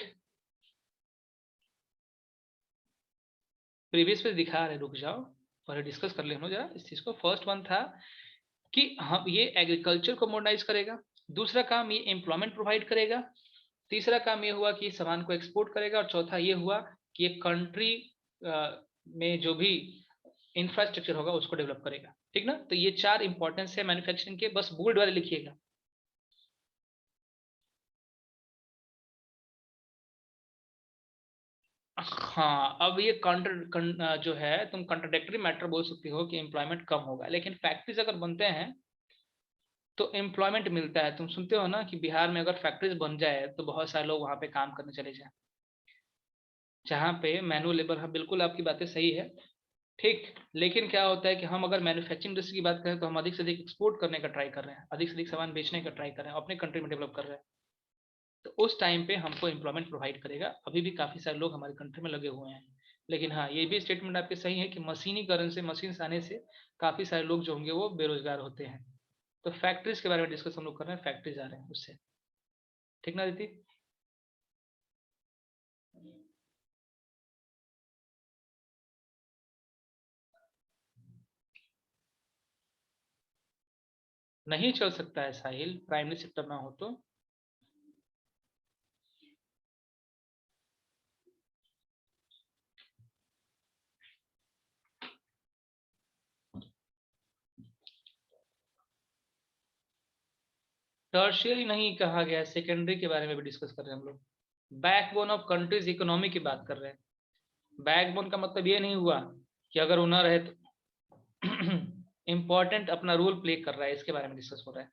प्रीवियस पे दिखा रहे, रुक जाओ, पहले डिस्कस कर ले हम लोग जरा इस चीज को। फर्स्ट वन था कि हम ये एग्रीकल्चर को मॉडर्नाइज करेगा, दूसरा काम ये एम्प्लॉयमेंट प्रोवाइड करेगा, तीसरा काम ये हुआ कि सामान को एक्सपोर्ट करेगा, और चौथा ये हुआ कि ये कंट्री में जो भी इंफ्रास्ट्रक्चर होगा उसको डेवलप करेगा, ठीक ना। तो ये चार इंपॉर्टेंस है मैन्युफैक्चरिंग के, बस बोल्ड वाले लिखिएगा। हाँ, अब ये जो है, तुम कंट्राडिक्टरी मैटर बोल सकती हो कि एम्प्लॉयमेंट कम होगा, लेकिन फैक्ट्रीज अगर बनते हैं तो एम्प्लॉयमेंट मिलता है। तुम सुनते हो ना कि बिहार में अगर फैक्ट्रीज बन जाए तो बहुत सारे लोग वहां पे काम करने चले जाए, जहाँ पे मैनुअल लेबर। हाँ बिल्कुल, आपकी बातें सही है, ठीक। लेकिन क्या होता है कि हम अगर मैन्युफैक्चरिंग इंडस्ट्री की बात करें तो हम अधिक से अधिक एक्सपोर्ट करने का ट्राई कर रहे हैं, अधिक से अधिक सामान बेचने का ट्राई कर रहे हैं, अपने कंट्री में डेवलप कर रहे हैं। तो उस टाइम पे हमको एम्प्लॉयमेंट प्रोवाइड करेगा। अभी भी काफ़ी सारे लोग हमारे कंट्री में लगे हुए हैं, लेकिन हाँ ये भी स्टेटमेंट आपके सही है कि मशीनीकरण से, मशीन आने से काफ़ी सारे लोग जो होंगे वो बेरोजगार होते हैं। तो फैक्ट्रीज के बारे में डिस्कस हम लोग कर रहे हैं, फैक्ट्रीज आ रहे हैं उससे, ठीक ना दीदी? नहीं चल सकता है साहिल, प्राइमरी सेक्टर ना हो तो। टर्शियरी नहीं कहा गया, सेकेंडरी के बारे में भी डिस्कस कर रहे हैं हम लोग। बैकबोन ऑफ कंट्रीज इकोनॉमी की बात कर रहे हैं। बैकबोन का मतलब ये नहीं हुआ कि अगर वो ना रहे तो इंपॉर्टेंट अपना रोल प्ले कर रहा है, इसके बारे में डिस्कस हो रहा है।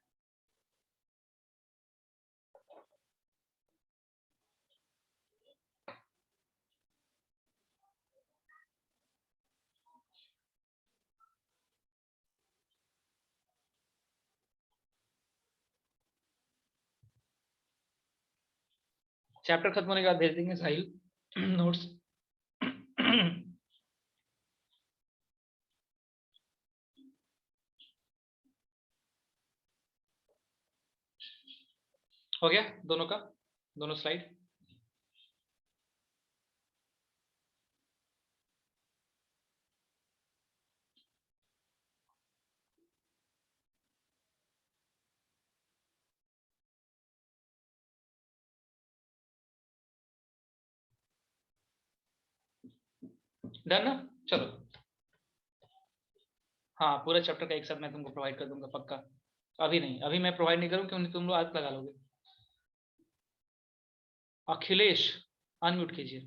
चैप्टर खत्म होने के बाद भेज देंगे साहिल नोट्स। हो गया दोनों का, दोनों स्लाइड। डन ना, चलो। हाँ, पूरा चैप्टर का एक साथ मैं तुमको प्रोवाइड कर दूंगा पक्का। अभी नहीं, अभी मैं प्रोवाइड नहीं करूँ क्योंकि तुम लोग आग लगा लोगे। अखिलेश अनम्यूट कीजिए।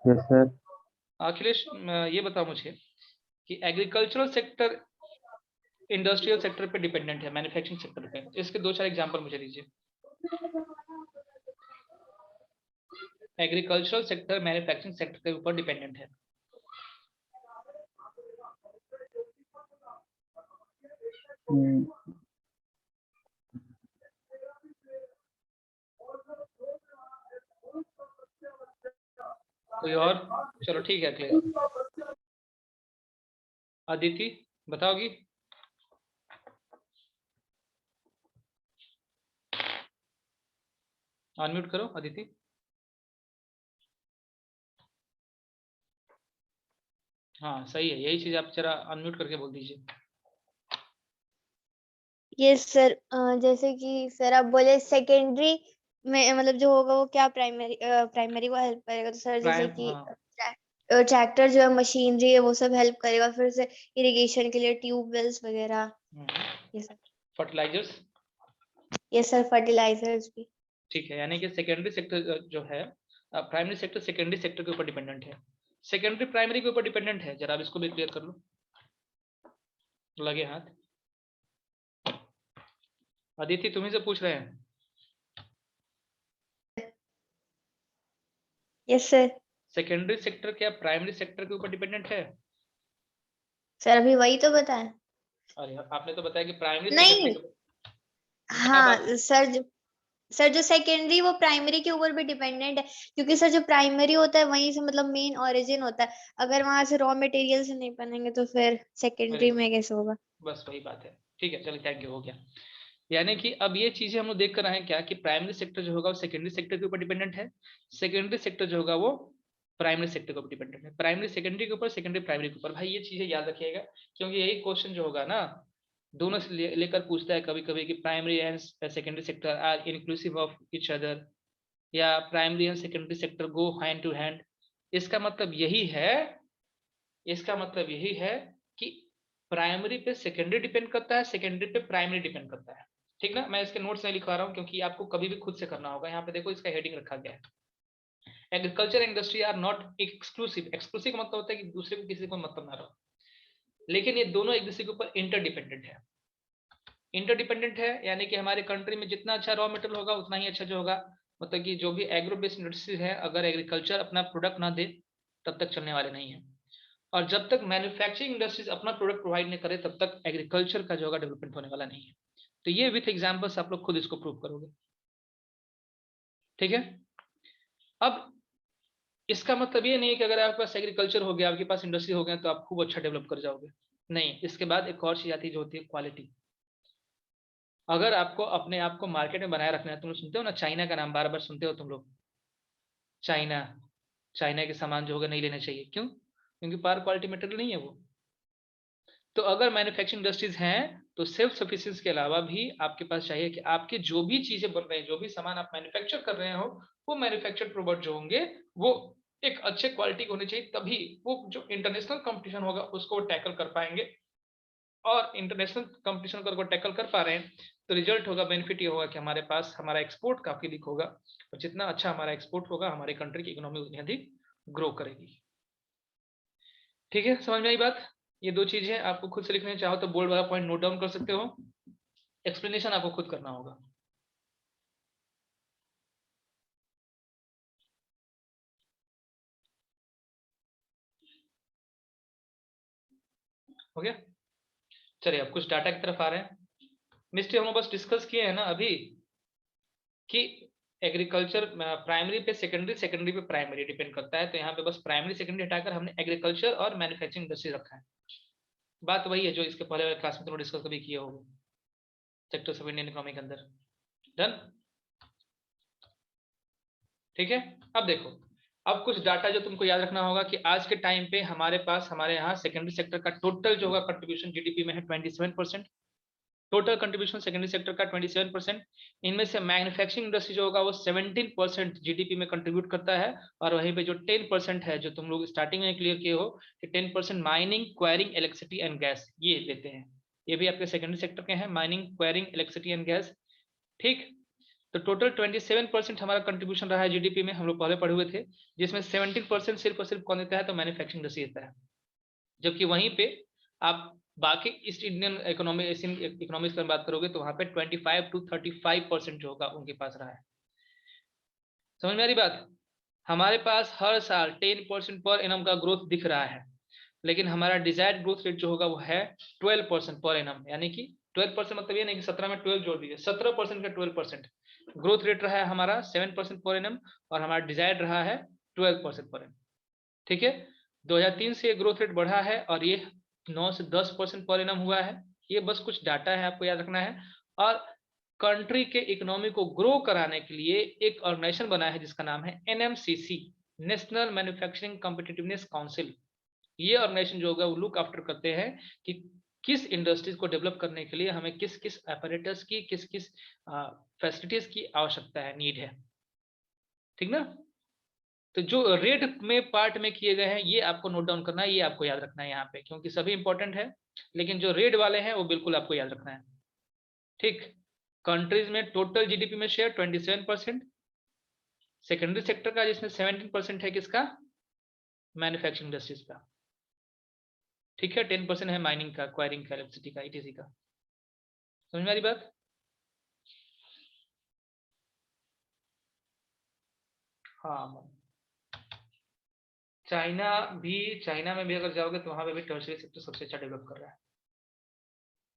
Yes sir. अखिलेश ये बताओ मुझे कि एग्रीकल्चरल सेक्टर इंडस्ट्रियल सेक्टर पे डिपेंडेंट है, मैन्युफैक्चरिंग सेक्टर पे, इसके दो चार एग्जांपल मुझे दीजिए। एग्रीकल्चरल सेक्टर मैन्युफैक्चरिंग सेक्टर के ऊपर डिपेंडेंट है। कोई और? चलो ठीक है अखिलेश। अदिति बताओगी? अनम्यूट करो अदिति। हाँ सही है, यही चीज आप जरा अनम्यूट करके बोल दीजिए। यस सर, जैसे कि सर आप बोले सेकेंडरी में मतलब जो होगा वो क्या प्राइमरी को हेल्प करेगा, तो सर जैसे कि हाँ, ट्रैक्टर जो है, मशीनरी है, वो सब हेल्प करेगा। फिर से इरिगेशन के लिए ट्यूबवेल्स वगैरह, ये सब। फर्टिलाइजर्स। यस सर, फर्टिलाइजर्स भी। ठीक है, यानी कि सेकेंडरी सेक्टर जो है, प्राइमरी सेक्टर सेकेंडरी सेक्टर के ऊपर डिपेंडेंट है, सेकेंडरी प्राइमरी के ऊपर डिपेंडेंट है। जरा अब इसको भी क्लियर कर लो, लगे हाथ। अदिति तुम्ही से पूछ रहे हैं। Yes sir. सेकेंडरी सेक्टर क्या प्राइमरी सेक्टर के ऊपर डिपेंडेंट है? सर अभी वही तो बताया। अरे आपने तो बताया कि प्राइमरी नहीं। सेकेंडरी के। हाँ सर जो सेकेंडरी वो प्राइमरी के ऊपर भी डिपेंडेंट है, क्योंकि सर जो प्राइमरी होता है वहीं से मतलब मेन ओरिजिन होता है। अगर वहां से रॉ मटेरियल से नहीं बनेंगे तो फिर सेकेंडरी में कैसे होगा? बस वही बात है। ठीक है चलो, थैंक यू, हो गया। यानी कि अब ये चीजें हम लोग देख कर आए हैं क्या, कि प्राइमरी सेक्टर जो होगा वो सेकेंडरी सेक्टर के ऊपर डिपेंडेंट है, सेकेंडरी सेक्टर जो होगा वो प्राइमरी सेक्टर के ऊपर डिपेंडेंट है, प्राइमरी सेकेंडरी के ऊपर, सेकेंडरी प्राइमरी के ऊपर। भाई ये चीजें याद रखिएगा, क्योंकि यही क्वेश्चन जो होगा ना दोनों से लेकर पूछता है कभी कभी कि primary and secondary sector are inclusive of each other, या primary and secondary sector go hand to hand. इसका मतलब यही है, इसका मतलब यही है कि प्राइमरी पे सेकेंडरी डिपेंड करता है, सेकेंडरी पे प्राइमरी डिपेंड करता है। ठीक ना, मैं इसके नोट्स नहीं लिखवा रहा हूँ क्योंकि आपको कभी भी खुद से करना होगा। यहाँ पे देखो इसका हेडिंग रखा गया है, agriculture industry are not exclusive. Exclusive का मतलब होता है कि दूसरे को किसी को मतलब ना रहो, लेकिन ये दोनों एक दूसरे के ऊपर इंटरडिपेंडेंट है। इंटरडिपेंडेंट है यानी कि हमारे कंट्री में जितना अच्छा रॉ मटेरियल होगा उतना ही अच्छा जो होगा, मतलब कि जो भी एग्रो बेस्ड इंडस्ट्री है, अगर एग्रीकल्चर अपना प्रोडक्ट ना दे तब तक चलने वाले नहीं है। और जब तक मैन्युफैक्चरिंग इंडस्ट्रीज अपना प्रोडक्ट प्रोवाइड नहीं करे तब तक एग्रीकल्चर का जो होगा डेवलपमेंट होने वाला नहीं है। तो ये विथ एग्जांपल्स आप लोग खुद इसको प्रूव करोगे। ठीक है, अब इसका मतलब ये नहीं है कि अगर आपके पास एग्रीकल्चर हो गया, आपके पास इंडस्ट्री हो गया तो आप खूब अच्छा डेवलप कर जाओगे। नहीं, इसके बाद एक और चीज आती है जो होती है क्वालिटी। अगर आपको अपने आप को मार्केट में बनाए रखना है, तुम लोग सुनते हो ना चाइना का नाम बार बार सुनते हो तुम लोग, चाइना, चाइना के सामान जो होगा नहीं लेना चाहिए। क्यों? क्योंकि पार क्वालिटी मटेरियल नहीं है वो। तो अगर मैन्युफैक्चरिंग इंडस्ट्रीज हैं तो सेल्फ सफिशिएंसी के अलावा भी आपके पास चाहिए कि आपके जो भी चीजें बन रहे हैं, जो भी सामान आप मैन्युफैक्चर कर रहे हो, वो मैन्युफैक्चर्ड प्रोडक्ट जो होंगे वो एक अच्छे क्वालिटी की होनी चाहिए, तभी वो जो इंटरनेशनल कंपटीशन होगा उसको वो टैकल कर पाएंगे। और इंटरनेशनल कंपटीशन को अगर टैकल कर पा रहे हैं तो रिजल्ट होगा, बेनिफिट ये होगा कि हमारे पास हमारा एक्सपोर्ट काफी अधिक होगा, और जितना अच्छा हमारा एक्सपोर्ट होगा हमारी कंट्री की इकोनॉमी उतनी अधिक ग्रो करेगी। ठीक है, समझ में आई बात? ये दो चीज है, आपको खुद से लिखने चाहो तो बोल्ड वाला पॉइंट नोट डाउन कर सकते हो, एक्सप्लेनेशन आपको खुद करना होगा। हो गया? चलिए अब कुछ डाटा की तरफ आ रहे हैं। मिस्टर हम लोग बस डिस्कस किए हैं ना अभी कि एग्रीकल्चर प्राइमरी पे सेकेंडरी, सेकेंडरी पे प्राइमरी डिपेंड करता है, तो यहाँ पे बस प्राइमरी सेकेंडरी हटाकर हमने एग्रीकल्चर और मैन्युफैक्चरिंग इंडस्ट्री रखा है। बात वही है जो इसके पहले वाले क्लास में तुमने डिस्कस कभी किए होंगे, सेक्टर्स ऑफ इंडियन इकोनॉमी के अंदर। डन? ठीक है, अब देखो, अब कुछ डाटा जो तुमको याद रखना होगा कि आज के टाइम पे हमारे पास, हमारे यहाँ सेकेंडरी सेक्टर का टोटल जो होगा कंट्रीब्यूशन जीडीपी में है 27%। टोटल कंट्रीब्यूशन सेकेंडरी सेक्टर का 27%। इनमें से मैन्युफैक्चरिंग इंडस्ट्री जो होगा वो 17% जीडीपी में कंट्रीब्यूट करता है, और वहीं पे जो 10% है जो तुम लोग स्टार्टिंग में क्लियर किए हो कि 10% mining, enquiring, electricity and gas, ये देते हैं, ये भी आपके सेकेंडरी सेक्टर के हैं, mining, enquiring, electricity and gas. ठीक, तो टोटल 27% हमारा कंट्रीब्यूशन रहा है जीडीपी में, हम लोग पहले पढ़े हुए थे, जिसमें 17% सिर्फ और सिर्फ कौन देता है, तो मैन्युफैक्चरिंग इंडस्ट्री देता है। जबकि वहीं पे आप बाकी east Indian economy, Asian economies की बात करोगे तो वहां पे 25 to 35% जो होगा उनके पास रहा है। समझ में आ रही बात? हमारे पास हर साल 10% पर एनम का ग्रोथ दिख रहा है, लेकिन हमारा डिजायर्ड ग्रोथ रेट जो होगा वो है 12% पर एनम, यानी कि 12% मतलब ये नहीं कि 17 में 12 जोड़ दीजिए, 17% का 12% ग्रोथ रेट रहा है हमारा, 7% पर एनम, और हमारा डिजायर्ड रहा है 12% पर एनम। ठीक है, 2003 से ग्रोथ रेट बढ़ा है और ये 9 से 10% पर एनम हुआ है। ये बस कुछ डाटा है, आपको याद रखना है। और कंट्री के इकोनॉमी को ग्रो कराने के लिए एक ऑर्गेनाइजेशन बना है जिसका नाम है एनएमसीसी, नेशनल मैन्युफैक्चरिंग कॉम्पिटिटिवनेस काउंसिल। ये ऑर्गेनाइजेशन जो होगा वो लुक आफ्टर करते हैं कि किस इंडस्ट्रीज को डेवलप करने के लिए हमें किस किस अपैरेटस की, किस किस फैसिलिटीज की आवश्यकता है, नीड है। ठीक ना? तो जो रेड में पार्ट में किए गए हैं ये आपको नोट डाउन करना है, ये आपको याद रखना है यहाँ पे, क्योंकि सभी इंपॉर्टेंट है, लेकिन जो रेड वाले हैं वो बिल्कुल आपको याद रखना है। ठीक, कंट्रीज में टोटल जीडीपी में शेयर 27%, सेकेंडरी सेक्टर का जिसमें 17% है किसका, मैन्युफैक्चरिंग इंडस्ट्रीज का। ठीक है, 10% है माइनिंग का, क्वायरिंग का, इलेक्ट्रिसिटी का, ईटीसी का। समझ में आ रही बात? हाँ, चाइना में भी अगर जाओगे तो वहां पे भी टर्शियरी सेक्टर सबसे अच्छा डेवलप कर रहा है,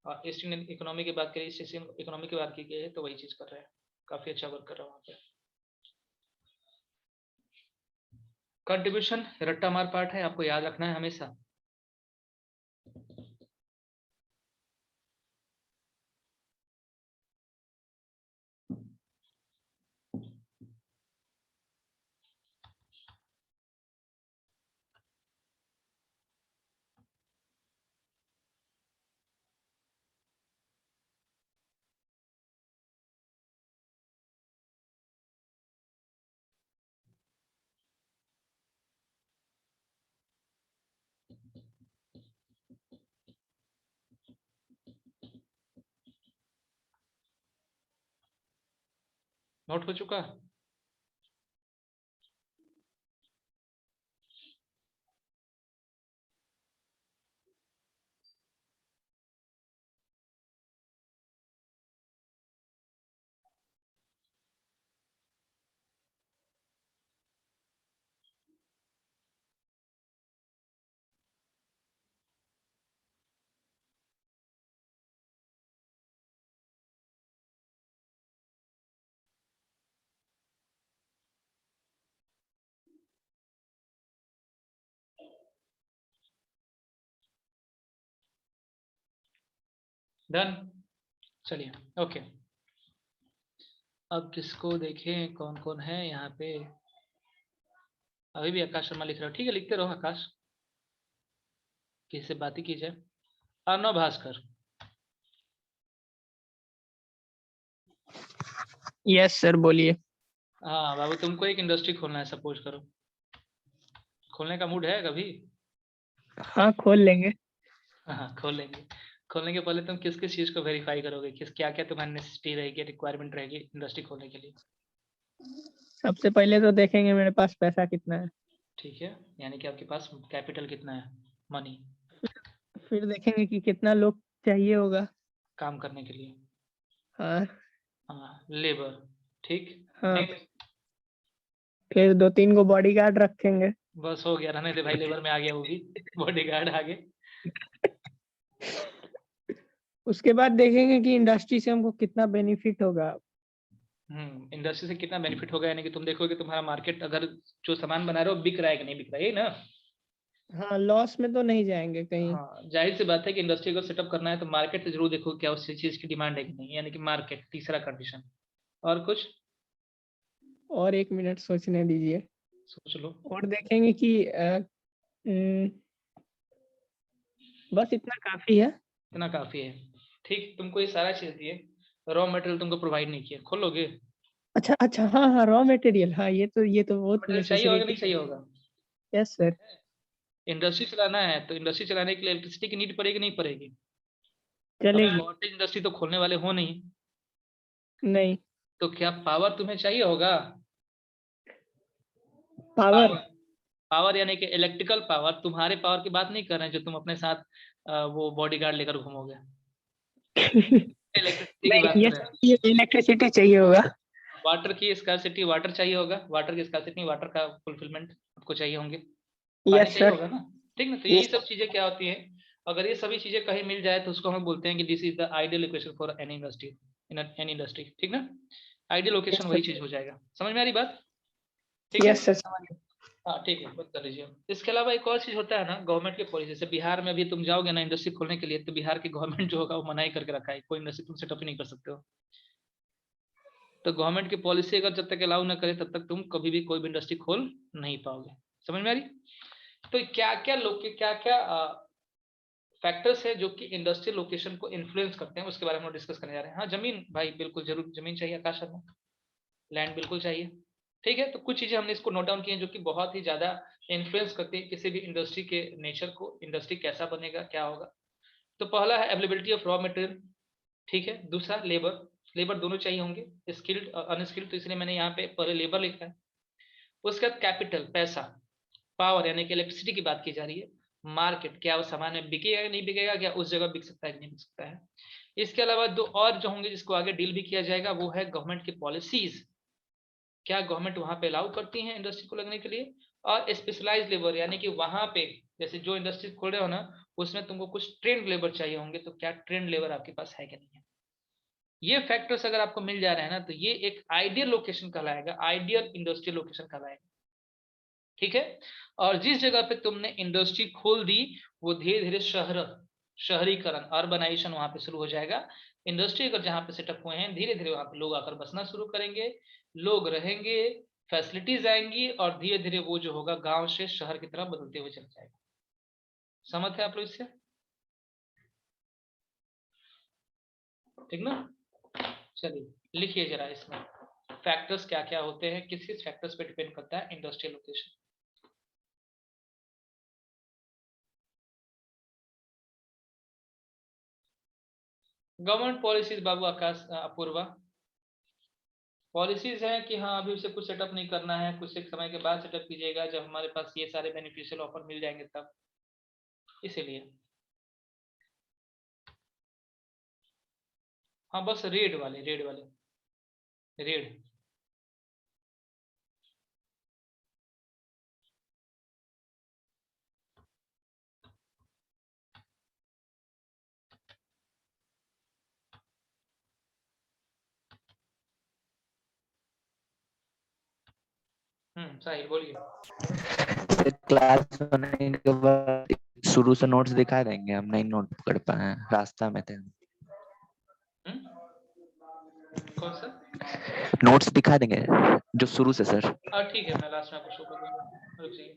और ईस्ट इंडियन इकोनॉमी की बात करें, ईस्ट एशियन इकोनॉमी की बात की गई है तो वही चीज कर रहा है, काफी अच्छा वर्क कर रहा है वहां पे। कंट्रीब्यूशन रट्टा मार पार्ट है, आपको याद रखना है हमेशा। नोट हो चुका? डन? चलिए, ओके। अब किसको देखें, कौन कौन है यहाँ पे? अभी भी आकाश शर्मा लिख रहे हो, ठीक है, लिखते रहो आकाश, किसी से बात ही की जाए। अर्णव भास्कर। यस सर, बोलिए। हाँ बाबू, तुमको एक इंडस्ट्री खोलना है, सपोज करो, खोलने का मूड है कभी? हाँ खोल लेंगे। हाँ खोल लेंगे। खोलने के पहले तुम किस किस चीज को वेरीफाई करोगे, किस क्या क्या तुम्हारी नेसेसिटी रहेगी, रिक्वायरमेंट रहेगी इंडस्ट्री खोलने के लिए? सबसे पहले तो देखेंगे मेरे पास पैसा कितना है, ठीक है, यानी कि आपके पास कैपिटल कितना है, मनी, फिर देखेंगे कि कितना लोग चाहिए होगा। काम करने के लिए। हाँ हाँ, लेबर। ठीक। हाँ, नेक्स्ट। फिर 2-3 को बॉडीगार्ड रखेंगे। बस हो गया, रहने दे भाई, लेबर में आ गया वो भी, बॉडीगार्ड आगे। उसके बाद देखेंगे कि इंडस्ट्री से हमको कितना बेनिफिट होगा। इंडस्ट्री से कितना बेनिफिट होगा, यानी कि तुम देखोगे तुम्हारा मार्केट, अगर जो सामान बना रहे हो बिक रहा है कि नहीं बिक रहा है, यही ना? हाँ लॉस में तो नहीं जाएंगे कहीं। हाँ, जाहिर सी बात है कि इंडस्ट्री को सेटअप करना है तो मार्केट से जरूर देखो क्या उस चीज की डिमांड है कि नहीं, यानी कि मार्केट तीसरा कंडीशन। और कुछ और 1 मिनट सोचने दीजिए। सोच लो। और देखेंगे कि बस इतना काफी है। इतना काफी है। ठीक, तुमको ये सारा चीज दिए, रॉ मटेरियल तुमको प्रोवाइड नहीं किया, खोलोगे? अच्छा अच्छा, हाँ हाँ रॉ मटेरियल, हाँ ये तो बहुत मटेरियल चाहिए होगा नहीं नेसेसरी। चाहिए होगा? Yes sir. इंडस्ट्री चलाना है तो इंडस्ट्री चलाने के लिए इलेक्ट्रिसिटी की नीड पड़ेगी नहीं पड़ेगी? अब चलेगी। कॉटेज इंडस्ट्री तो खोलने वाले हो नहीं, नहीं। तो क्या पावर तुम्हें चाहिए होगा? पावर। पावर यानी कि इलेक्ट्रिकल पावर, तुम्हारे पावर की बात नहीं कर रहे हैं जो तुम अपने साथ वो बॉडीगार्ड लेकर घूमोगे, इलेक्ट्रिसिटी की बात नहीं कर रहे हैं। ये इलेक्ट्रिसिटी चाहिए होगा। वाटर की स्कार्सिटी, वाटर चाहिए होगा, वाटर की स्कार्सिटी, वाटर का फुलफिलमेंट आपको चाहिए होंगे, पानी यस चाहिए सर। होगा ना? ठीक ना? तो यही सब चीजें क्या होती हैं, अगर ये सभी चीजें कहीं मिल जाए तो उसको हम बोलते हैं कि this is the ideal equation for any industry, in any industry. ठीक ना? आइडियल लोकेशन वही चीज हो जाएगा। समझ में आ रही बात? ठीक है। यस सर समझ गए। हाँ ठीक है, बंद कर लीजिए। इसके अलावा एक और चीज होता है ना, गवर्नमेंट के पॉलिसी से, बिहार में भी तुम जाओगे ना इंडस्ट्री खोलने के लिए, तो बिहार की गवर्नमेंट जो होगा वो मना ही करके रखा है, कोई इंडस्ट्री तुम सेटअप ही नहीं कर सकते हो। तो गवर्नमेंट की पॉलिसी अगर जब तक अलाउ ना करे तब तक तुम कभी भी कोई भी इंडस्ट्री खोल नहीं पाओगे। समझ में आ रही? तो क्या क्या लोग के क्या क्या फैक्टर्स है जो कि इंडस्ट्रियल लोकेशन को इन्फ्लुएंस करते हैं, उसके बारे में हम डिस्कस करने जा रहे हैं। हाँ, जमीन भाई बिल्कुल जरूर जमीन चाहिए, आकाश शर्मा, लैंड बिल्कुल चाहिए। ठीक है, तो कुछ चीजें हमने इसको नोट डाउन की हैं जो कि बहुत ही ज्यादा इन्फ्लुएंस करती है किसी भी इंडस्ट्री के नेचर को, इंडस्ट्री कैसा बनेगा क्या होगा। तो पहला है अवेलेबिलिटी ऑफ रॉ मटेरियल। ठीक है। दूसरा लेबर, लेबर दोनों चाहिए होंगे, स्किल्ड और अनस्किल्ड, तो इसलिए मैंने यहाँ पे पहले लेबर लिखा है। उसके बाद कैपिटल, पैसा, पावर यानी कि इलेक्ट्रिसिटी की बात की जा रही है, मार्केट, क्या वो सामान में बिकेगा या नहीं बिकेगा, क्या उस जगह बिक सकता है कि नहीं बिक सकता है। इसके अलावा दो और जो होंगे जिसको आगे डील भी किया जाएगा वो है गवर्नमेंट की पॉलिसीज, क्या गवर्नमेंट वहां पे अलाउ करती है इंडस्ट्री को लगने के लिए, और स्पेशलाइज लेबर यानी कि वहां पे जैसे जो इंडस्ट्री खोल रहे हो ना उसमें तुमको कुछ ट्रेंड लेबर चाहिए होंगे, तो क्या ट्रेंड लेबर आपके पास है कि नहीं है। ये फैक्टर्स अगर आपको मिल जा रहे हैं ना तो ये एक आइडियल लोकेशन कहलाएगा, आइडियल इंडस्ट्रियल लोकेशन कहलाएगा। ठीक है। और जिस जगह पे तुमने इंडस्ट्री खोल दी वो धीरे धीरे शहरीकरण, अर्बनाइजेशन वहां पे शुरू हो जाएगा। इंडस्ट्री अगर जहां पे सेटअप हुए हैं धीरे धीरे वहां पे लोग आकर बसना शुरू करेंगे, लोग रहेंगे, फैसिलिटीज आएंगी और धीरे धीरे वो जो होगा गांव से शहर की तरफ बदलते हुए चल जाएगा। समझ है आप लोग इससे? ठीक ना? चलिए लिखिए जरा इसमें फैक्टर्स क्या क्या होते हैं, किस किस फैक्टर्स पे डिपेंड करता है इंडस्ट्रियल लोकेशन। गवर्नमेंट पॉलिसीज बाबू आकाश अपूर्वा, पॉलिसीज हैं कि हाँ अभी उसे कुछ सेटअप नहीं करना है, कुछ एक समय के बाद सेटअप कीजिएगा जब हमारे पास ये सारे बेनिफिशियल ऑफर मिल जाएंगे तब, इसीलिए। हाँ बस रेड वाले रेड। सही बोलिए। क्लास होने के बाद शुरू से नोट्स दिखा देंगे, हम नहीं नोट पकड़ पाए, रास्ता में थे। कौन सा? नोट्स दिखा देंगे जो शुरू से सर। ठीक है, मैं लास्ट में आपको शो कर दूंगा, रुक जाइए।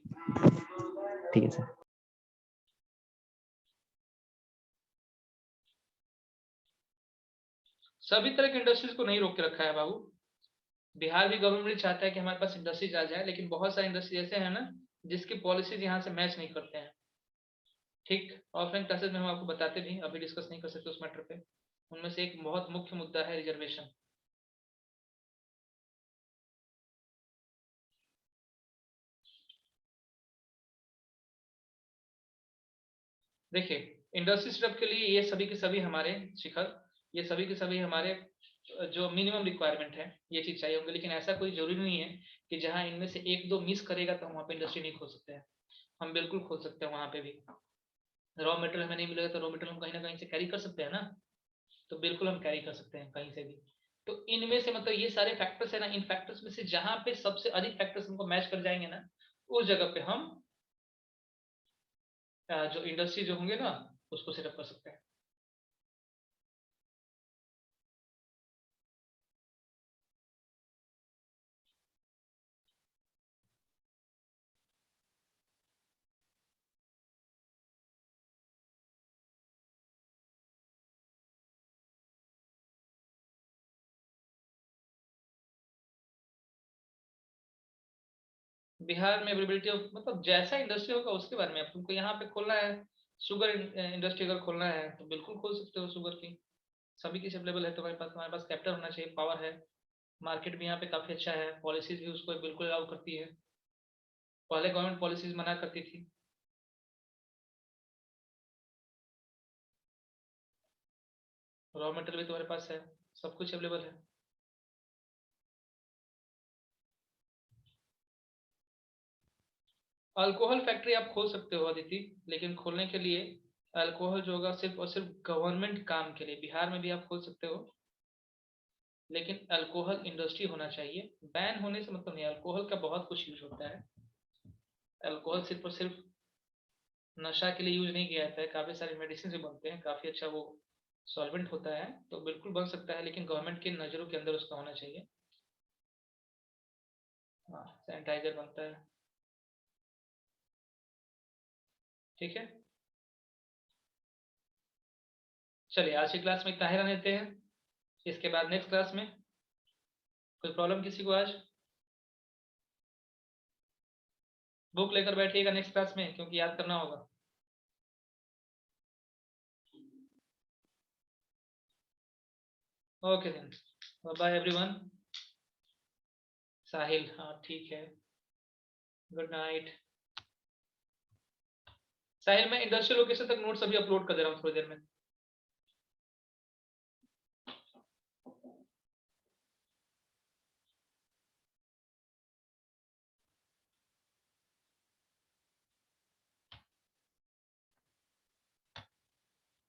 ठीक है सर। सभी तरह के इंडस्ट्रीज को नहीं रोक के रखा है बाबू, बिहार भी गवर्नमेंट चाहता है कि हमारे पास इंडस्ट्रीज आ जाए, लेकिन बहुत सारी इंडस्ट्री ऐसे हैं ना जिसकी पॉलिसीज यहाँ से मैच नहीं करते हैं। ठीक, ऑफलाइन क्लासेस में हम आपको बताते भी, अभी डिस्कस नहीं कर सकते उस मैटर पे। उनमें से एक बहुत मुख्य मुद्दा है रिजर्वेशन। देखिए, इंडस्ट्री सेटअप के लिए ये सभी के सभी हमारे शिखर, ये सभी के सभी हमारे जो मिनिमम रिक्वायरमेंट है ये चीज चाहिए होंगे, लेकिन ऐसा कोई जरूरी नहीं है कि जहां इनमें से एक दो मिस करेगा तो हम वहाँ पे इंडस्ट्री नहीं खोल सकते हैं। हम बिल्कुल खोल सकते हैं वहाँ पे भी। रॉ मटेरियल हमें नहीं मिलेगा तो रॉ मटेरियल हम कहीं ना कहीं से कैरी कर सकते हैं ना, तो बिल्कुल हम कैरी कर सकते हैं कहीं से भी। तो इनमें से मतलब ये सारे फैक्टर्स है ना, इन फैक्टर्स में से जहां पे सबसे अधिक फैक्टर्स हमको मैच कर जाएंगे ना, उस जगह पे हम जो इंडस्ट्री जो होंगे ना उसको सेटअप कर सकते हैं। बिहार में अवेलेबिलिटी ऑफ मतलब जैसा इंडस्ट्री होगा उसके बारे में। अब तुमको यहाँ पे खोलना है शुगर इंडस्ट्री, अगर खोलना है तो बिल्कुल खोल सकते हो। शुगर की सभी की अवेलेबल है तुम्हारे पास कैपिटल होना चाहिए, पावर है, मार्केट भी यहाँ पे काफी अच्छा है, पॉलिसीज भी उसको बिल्कुल अलाउ करती है। पहले गवर्नमेंट पॉलिसीज मना करती थी। रॉ मटेरियल भी तुम्हारे पास है, सब कुछ अवेलेबल है। अल्कोहल फैक्ट्री आप खोल सकते हो अदिति, लेकिन खोलने के लिए अल्कोहल जो होगा सिर्फ और सिर्फ गवर्नमेंट काम के लिए। बिहार में भी आप खोल सकते हो, लेकिन अल्कोहल इंडस्ट्री होना चाहिए। बैन होने से मतलब नहीं, अल्कोहल का बहुत कुछ यूज होता है। अल्कोहल सिर्फ और सिर्फ नशा के लिए यूज नहीं किया जाता है, काफी सारे मेडिसिन भी बनते हैं, काफी अच्छा वो सॉल्वेंट होता है, तो बिल्कुल बन सकता है, लेकिन गवर्नमेंट के नजरों के अंदर उसका होना चाहिए। हाँ, सैनिटाइजर बनता है। ठीक है, चलिए आज की क्लास में इतना ही रहने देते हैं। इसके बाद नेक्स्ट क्लास में कोई प्रॉब्लम किसी को आज? बुक लेकर बैठिएगा नेक्स्ट क्लास में, क्योंकि याद करना होगा। Okay then, bye everyone. Sahil, हाँ ठीक है, गुड नाइट। साहिल, मैं इंडस्ट्रियल लोकेशन तक नोट्स अभी अपलोड कर दे रहा हूँ थोड़ी देर में।